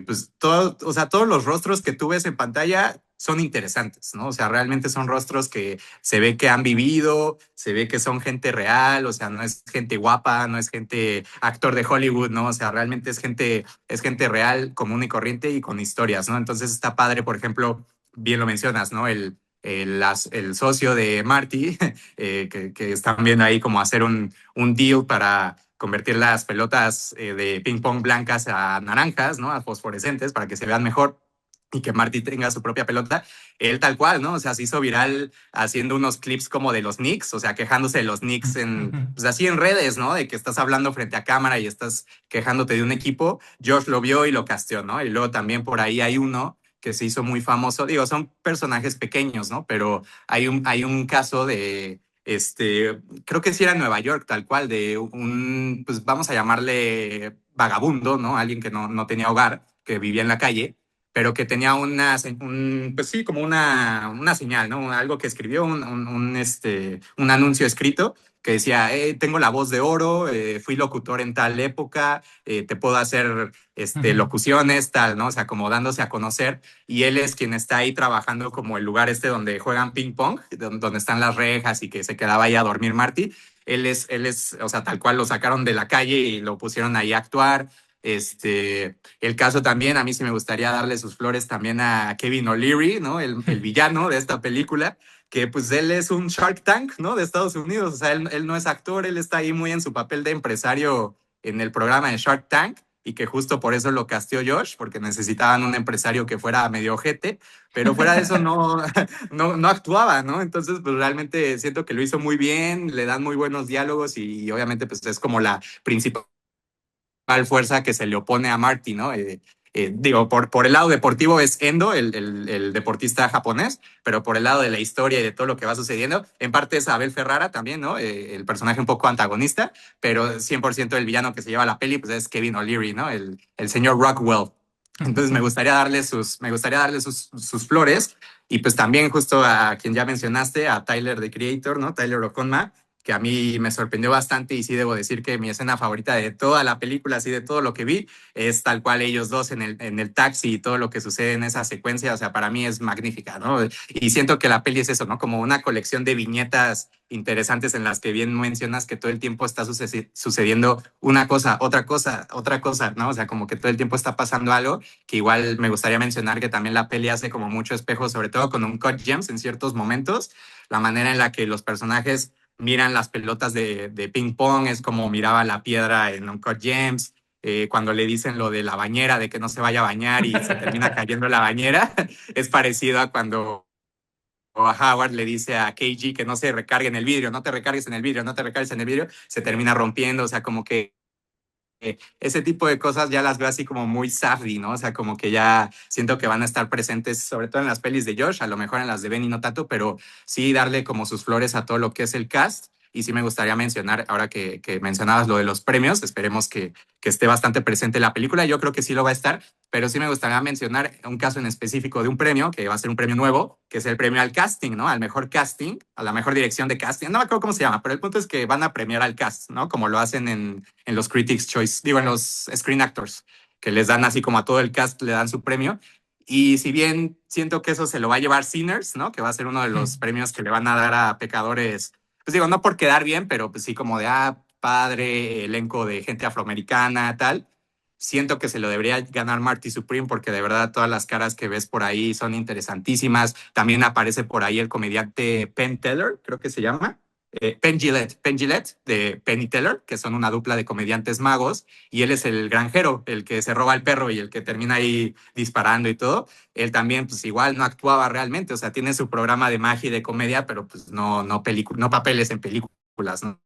pues todo, o sea, todos los rostros que tú ves en pantalla son interesantes, ¿no? O sea, realmente son rostros que se ve que han vivido, se ve que son gente real, o sea, no es gente guapa, no es gente actor de Hollywood, ¿no? O sea, realmente es gente real, común y corriente y con historias, ¿no? Entonces está padre, por ejemplo, bien lo mencionas, ¿no? El socio de Marty, que están viendo ahí como hacer un deal para convertir las pelotas de ping pong blancas a naranjas, ¿no? A fosforescentes para que se vean mejor. y que Marty tenga su propia pelota, él tal cual, ¿no? O sea, se hizo viral haciendo unos clips como de los Knicks, o sea, quejándose de los Knicks en, pues así en redes, ¿no? De que estás hablando frente a cámara y estás quejándote de un equipo. Josh lo vio y lo casteó, ¿no? Y luego también por ahí hay uno que se hizo muy famoso, digo, son personajes pequeños, ¿no? Pero hay un caso de, creo que sí era en Nueva York, tal cual, de un, pues vamos a llamarle vagabundo, ¿no? Alguien que no tenía hogar, que vivía en la calle, pero que tenía pues sí, como una señal, ¿no? Algo que escribió, un anuncio escrito que decía, tengo la voz de oro, fui locutor en tal época, te puedo hacer locuciones, tal, ¿no? O sea, como dándose a conocer, y él es quien está ahí trabajando como el lugar donde juegan ping pong, donde están las rejas y que se quedaba ahí a dormir Marty. O sea, tal cual lo sacaron de la calle y lo pusieron ahí a actuar. El caso también, a mí sí me gustaría darle sus flores también a Kevin O'Leary, ¿no? El villano de esta película, que pues él es un Shark Tank, ¿no? De Estados Unidos, o sea, él no es actor, él está ahí muy en su papel de empresario en el programa de Shark Tank y que justo por eso lo casteó Josh, porque necesitaban un empresario que fuera medio ojete, pero fuera de eso no actuaba, ¿no? Entonces, pues realmente siento que lo hizo muy bien, le dan muy buenos diálogos y obviamente pues es como la principal fuerza que se le opone a Marty, ¿no? Digo, por el lado deportivo es Endo, el deportista japonés, pero por el lado de la historia y de todo lo que va sucediendo, en parte es Abel Ferrara también, ¿no? El personaje un poco antagonista, pero 100% el villano que se lleva la peli, pues es Kevin O'Leary, ¿no? El señor Rockwell. Entonces me gustaría darle sus flores y pues también justo a quien ya mencionaste, a Tyler, the Creator, ¿no? Tyler Okonma, que a mí me sorprendió bastante y sí debo decir que mi escena favorita de toda la película, así de todo lo que vi, es tal cual ellos dos en el taxi y todo lo que sucede en esa secuencia, o sea, para mí es magnífica, ¿no? Y siento que la peli es eso, ¿no? Como una colección de viñetas interesantes en las que bien mencionas que todo el tiempo está sucediendo una cosa, otra cosa, ¿no? O sea, como que todo el tiempo está pasando algo, que igual me gustaría mencionar que también la peli hace como mucho espejo, sobre todo con un Cut Gems en ciertos momentos, la manera en la que los personajes miran las pelotas de ping pong, es como miraba la piedra en Uncut Gems, cuando le dicen lo de la bañera, de que no se vaya a bañar y se termina cayendo la bañera, es parecido a cuando Howard le dice a KG que no se recargue en el vidrio, no te recargues en el vidrio, no te recargues en el vidrio, se termina rompiendo, o sea, como que ese tipo de cosas ya las veo así como muy safety, ¿no? O sea, como que ya siento que van a estar presentes, sobre todo en las pelis de Josh, a lo mejor en las de Benny no tanto, pero sí darle como sus flores a todo lo que es el cast. Y sí me gustaría mencionar, ahora que mencionabas lo de los premios, esperemos que esté bastante presente la película. Yo creo que sí lo va a estar, pero sí me gustaría mencionar un caso en específico de un premio, que va a ser un premio nuevo, que es el premio al casting, ¿no? Al mejor casting, a la mejor dirección de casting. No me acuerdo cómo se llama, pero el punto es que van a premiar al cast, ¿no? Como lo hacen en los Critics' Choice, digo, en los Screen Actors, que les dan así como a todo el cast, le dan su premio. Y si bien siento que eso se lo va a llevar Sinners, ¿no? Que va a ser uno de los premios que le van a dar a pecadores, pues digo, no por quedar bien, pero pues sí como de, padre, elenco de gente afroamericana, tal. Siento que se lo debería ganar Marty Supreme porque de verdad todas las caras que ves por ahí son interesantísimas. También aparece por ahí el comediante Penn Teller, creo que se llama. Penn Jillette de Penn y Teller, que son una dupla de comediantes magos, y él es el granjero, el que se roba el perro y el que termina ahí disparando y todo. Él también, pues igual no actuaba realmente, o sea, tiene su programa de magia y de comedia, pero pues no papeles en películas, ¿no?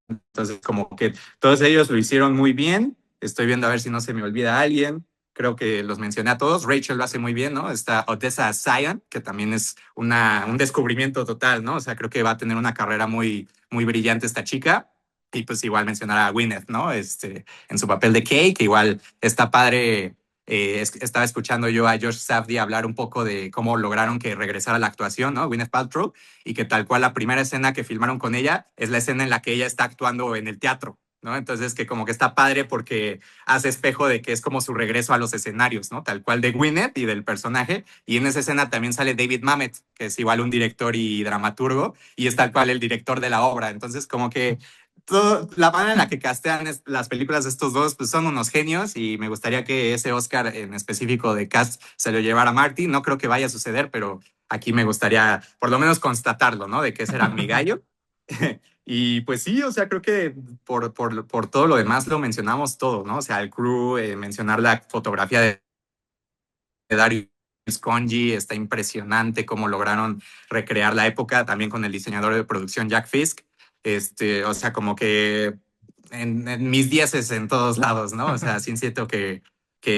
Entonces, como que todos ellos lo hicieron muy bien. Estoy viendo a ver si no se me olvida alguien. Creo que los mencioné a todos. Rachel lo hace muy bien, ¿no? Está Odessa Zion, que también es un descubrimiento total, ¿no? O sea, creo que va a tener una carrera muy, muy brillante esta chica. Y pues igual mencionar a Gwyneth, ¿no? En su papel de Kay, que igual está padre. Estaba escuchando yo a Josh Safdie hablar un poco de cómo lograron que regresara a la actuación, ¿no? Gwyneth Paltrow, y que tal cual la primera escena que filmaron con ella es la escena en la que ella está actuando en el teatro, ¿no? Entonces que como que está padre porque hace espejo de que es como su regreso a los escenarios, ¿no? Tal cual de Gwyneth y del personaje. Y en esa escena también sale David Mamet, que es igual un director y dramaturgo, y es tal cual el director de la obra. Entonces como que la manera en la que castean las películas de estos dos, pues son unos genios y me gustaría que ese Oscar en específico de cast se lo llevara Marty. No creo que vaya a suceder, pero aquí me gustaría por lo menos constatarlo, ¿no? De que ese era mi gallo. Y pues sí, o sea, creo que por todo lo demás lo mencionamos todo, ¿no? O sea, el crew, mencionar la fotografía de Darius Conji, está impresionante cómo lograron recrear la época, también con el diseñador de producción Jack Fisk. O sea, como que en mis dieces en todos lados, ¿no? O sea, sí siento que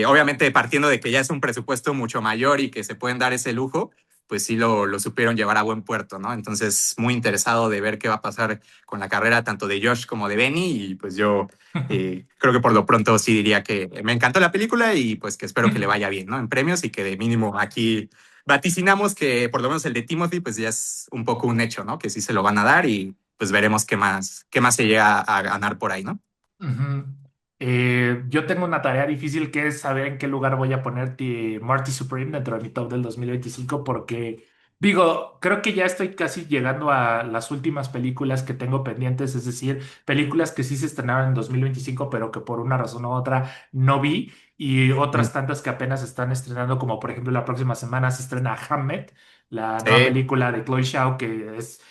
obviamente partiendo de que ya es un presupuesto mucho mayor y que se pueden dar ese lujo, pues sí lo supieron llevar a buen puerto, ¿no? Entonces, muy interesado de ver qué va a pasar con la carrera tanto de Josh como de Benny y pues yo creo que por lo pronto sí diría que me encantó la película y pues que espero que le vaya bien, ¿no? En premios y que de mínimo aquí vaticinamos que por lo menos el de Timothy pues ya es un poco un hecho, ¿no? Que sí se lo van a dar y pues veremos qué más se llega a ganar por ahí, ¿no? Ujú. Yo tengo una tarea difícil que es saber en qué lugar voy a poner Marty Supreme dentro de mi top del 2025 porque digo, creo que ya estoy casi llegando a las últimas películas que tengo pendientes, es decir, películas que sí se estrenaron en 2025 pero que por una razón u otra no vi y otras Mm. tantas que apenas se están estrenando como por ejemplo la próxima semana se estrena Hamnet, la nueva Sí, película de Chloe Zhao que es...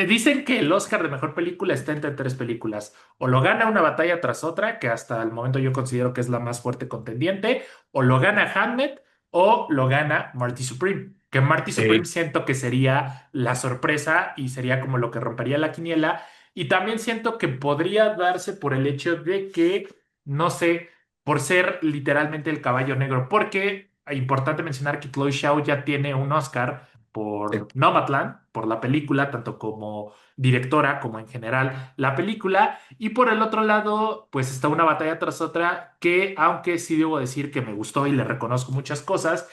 dicen que el Oscar de mejor película está entre tres películas. O lo gana una batalla tras otra, que hasta el momento yo considero que es la más fuerte contendiente, o lo gana Hamnet, o lo gana Marty Supreme. Que Marty Supreme sí, siento que sería la sorpresa y sería como lo que rompería la quiniela. Y también siento que podría darse por el hecho de que, no sé, por ser literalmente el caballo negro, porque es importante mencionar que Chloe Zhao ya tiene un Oscar sí. por Nomadland, por la película, tanto como directora como en general la película. Y por el otro lado, pues está una batalla tras otra que, aunque sí debo decir que me gustó y le reconozco muchas cosas,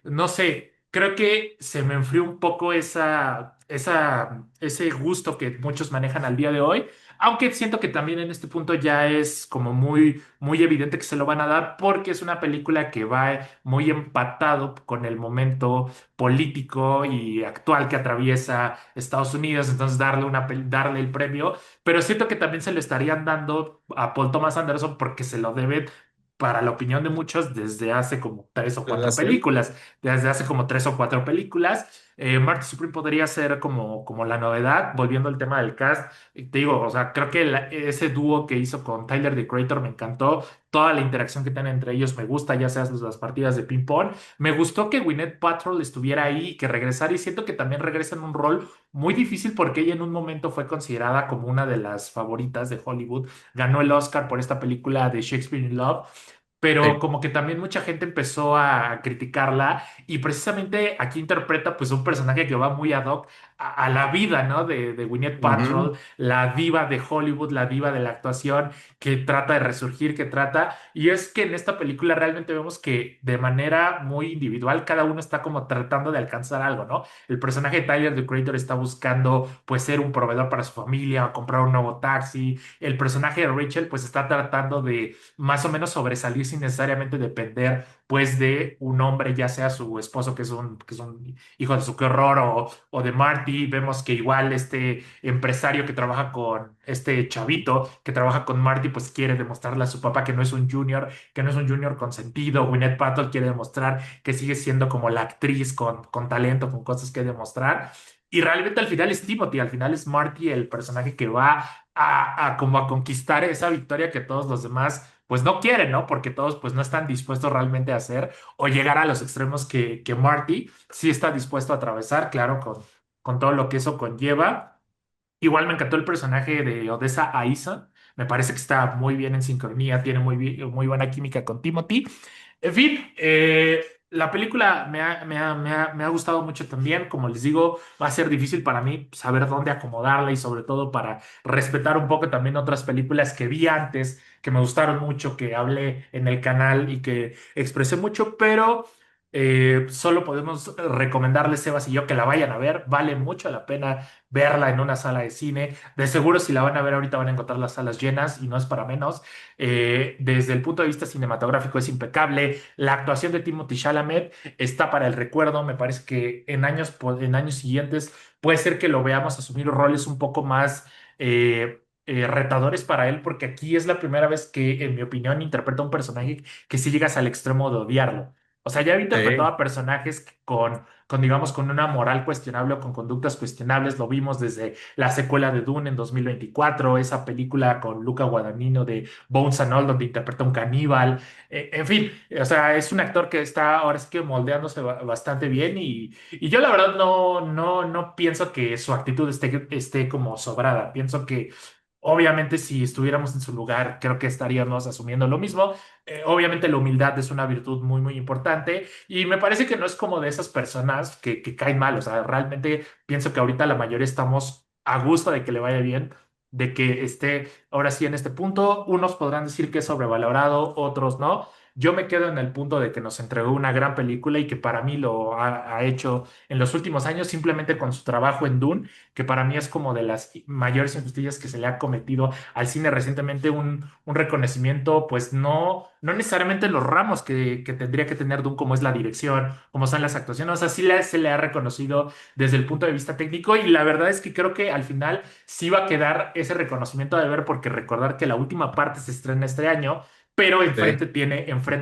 no sé, creo que se me enfrió un poco ese gusto que muchos manejan al día de hoy. Aunque siento que también en este punto ya es como muy, muy evidente que se lo van a dar porque es una película que va muy empatado con el momento político y actual que atraviesa Estados Unidos, entonces darle el premio, pero siento que también se lo estarían dando a Paul Thomas Anderson porque se lo debe, para la opinión de muchos, desde hace como tres o ¿Desde cuatro hace? películas, desde hace como tres o cuatro películas. Marty Supreme podría ser como la novedad, volviendo al tema del cast. Y te digo, o sea, creo que ese dúo que hizo con Tyler, the Creator, me encantó. Toda la interacción que tienen entre ellos me gusta, ya sea las partidas de ping-pong. Me gustó que Gwyneth Paltrow estuviera ahí y que regresara y siento que también regresa en un rol muy difícil porque ella en un momento fue considerada como una de las favoritas de Hollywood. Ganó el Oscar por esta película de Shakespeare in Love, pero Sí. como que también mucha gente empezó a criticarla y precisamente aquí interpreta pues un personaje que va muy ad hoc a la vida, ¿no? De Gwyneth Ujú. Paltrow, la diva de Hollywood, la diva de la actuación que trata de resurgir, que trata, y es que en esta película realmente vemos que de manera muy individual cada uno está como tratando de alcanzar algo, ¿no? El personaje de Tyler, the Creator, está buscando pues ser un proveedor para su familia, comprar un nuevo taxi, el personaje de Rachel pues está tratando de más o menos sobresalir sin necesariamente depender pues de un hombre, ya sea su esposo que es un hijo de su qué horror o de Marty. Vemos que igual este empresario que trabaja con este chavito que trabaja con Marty pues quiere demostrarle a su papá que no es un junior, que no es un junior consentido. Gwyneth Paltrow quiere demostrar que sigue siendo como la actriz con talento, con cosas que demostrar. Y realmente al final es Timothy, al final es Marty el personaje que va como a conquistar esa victoria que todos los demás pues no quieren, ¿no? Porque todos pues no están dispuestos realmente a hacer o llegar a los extremos que Marty sí está dispuesto a atravesar, claro, con todo lo que eso conlleva. Igual me encantó el personaje de Odessa Aison. Me parece que está muy bien en sincronía, tiene muy buena química con Timothy. En fin, la película me ha gustado mucho también. Como les digo, va a ser difícil para mí saber dónde acomodarla y sobre todo para respetar un poco también otras películas que vi antes, que me gustaron mucho, que hablé en el canal y que expresé mucho, pero solo podemos recomendarles, Sebas y yo, que la vayan a ver. Vale mucho la pena verla en una sala de cine. De seguro, si la van a ver ahorita, van a encontrar las salas llenas y no es para menos. Desde el punto de vista cinematográfico es impecable. La actuación de Timothy Chalamet está para el recuerdo. Me parece que en años siguientes puede ser que lo veamos asumir roles un poco más retadores para él, porque aquí es la primera vez que, en mi opinión, interpreta un personaje que sí llegas al extremo de odiarlo. O sea, ya había interpretado Sí, a personajes digamos, con una moral cuestionable o con conductas cuestionables. Lo vimos desde la secuela de Dune en 2024, esa película con Luca Guadagnino de Bones and All, donde interpreta a un caníbal. En fin, o sea, es un actor que está ahora sí que moldeándose bastante bien y yo la verdad no pienso que su actitud esté como sobrada. Pienso que obviamente si estuviéramos en su lugar, creo que estaríamos asumiendo lo mismo. Obviamente la humildad es una virtud muy importante y me parece que no es como de esas personas que caen mal. O sea, realmente pienso que ahorita la mayoría estamos a gusto de que le vaya bien, de que esté ahora sí en este punto. Unos podrán decir que es sobrevalorado, otros no. Yo me quedo en el punto de que nos entregó una gran película y que para mí lo ha hecho en los últimos años simplemente con su trabajo en Dune, que para mí es como de las mayores injusticias que se le ha cometido al cine recientemente, un reconocimiento, pues no necesariamente en los ramos que tendría que tener Dune, como es la dirección, como son las actuaciones, o sea, se le ha reconocido desde el punto de vista técnico y la verdad es que creo que al final sí va a quedar ese reconocimiento de ver, porque recordar que la última parte se estrena este año, pero sí, enfrente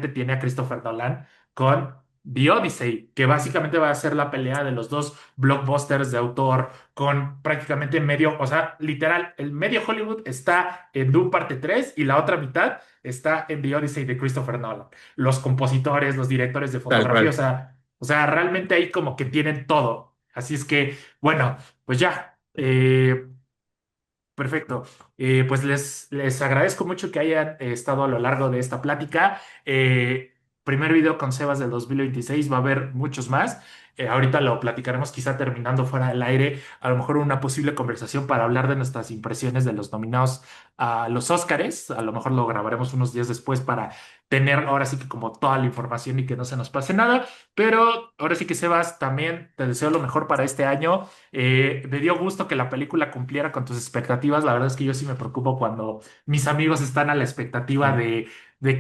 tiene a Christopher Nolan con The Odyssey, que básicamente va a ser la pelea de los dos blockbusters de autor con prácticamente medio, o sea, literal, el medio Hollywood está en Dune parte 3 y la otra mitad está en The Odyssey de Christopher Nolan. Los compositores, los directores de tal fotografía, cual. o sea, realmente ahí como que tienen todo. Así es que, bueno, pues ya. Perfecto. Pues les agradezco mucho que hayan estado a lo largo de esta plática. Primer video con Sebas del 2026, va a haber muchos más. Ahorita lo platicaremos quizá terminando fuera del aire, a lo mejor una posible conversación para hablar de nuestras impresiones de los nominados a los Óscares. A lo mejor lo grabaremos unos días después para tener ahora sí que como toda la información y que no se nos pase nada. Pero ahora sí que Sebas, también te deseo lo mejor para este año. Me dio gusto que la película cumpliera con tus expectativas. La verdad es que yo sí me preocupo cuando mis amigos están a la expectativa de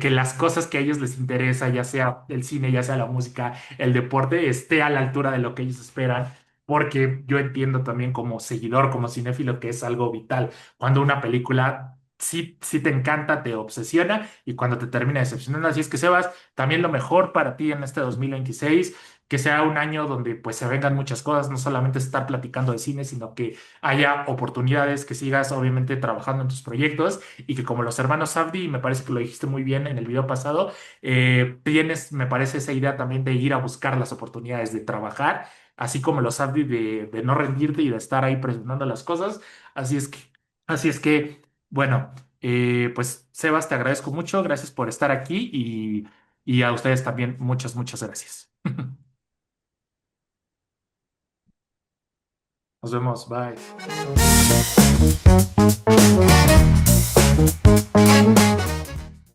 que las cosas que a ellos les interesa, ya sea el cine, ya sea la música, el deporte, esté a la altura de lo que ellos esperan. Porque yo entiendo también como seguidor, como cinéfilo, que es algo vital. Cuando una película sí te encanta, te obsesiona y cuando te termina decepcionando. Así es que, Sebas, también lo mejor para ti en este 2026, que sea un año donde pues se vengan muchas cosas, no solamente estar platicando de cine, sino que haya oportunidades, que sigas obviamente trabajando en tus proyectos y que como los hermanos Safdie, me parece que lo dijiste muy bien en el video pasado, tienes, me parece, esa idea también de ir a buscar las oportunidades de trabajar, así como los Safdie de no rendirte y de estar ahí presionando las cosas. Así es que, así es que, bueno, pues Sebas, te agradezco mucho, gracias por estar aquí y a ustedes también muchas gracias. Nos vemos, bye.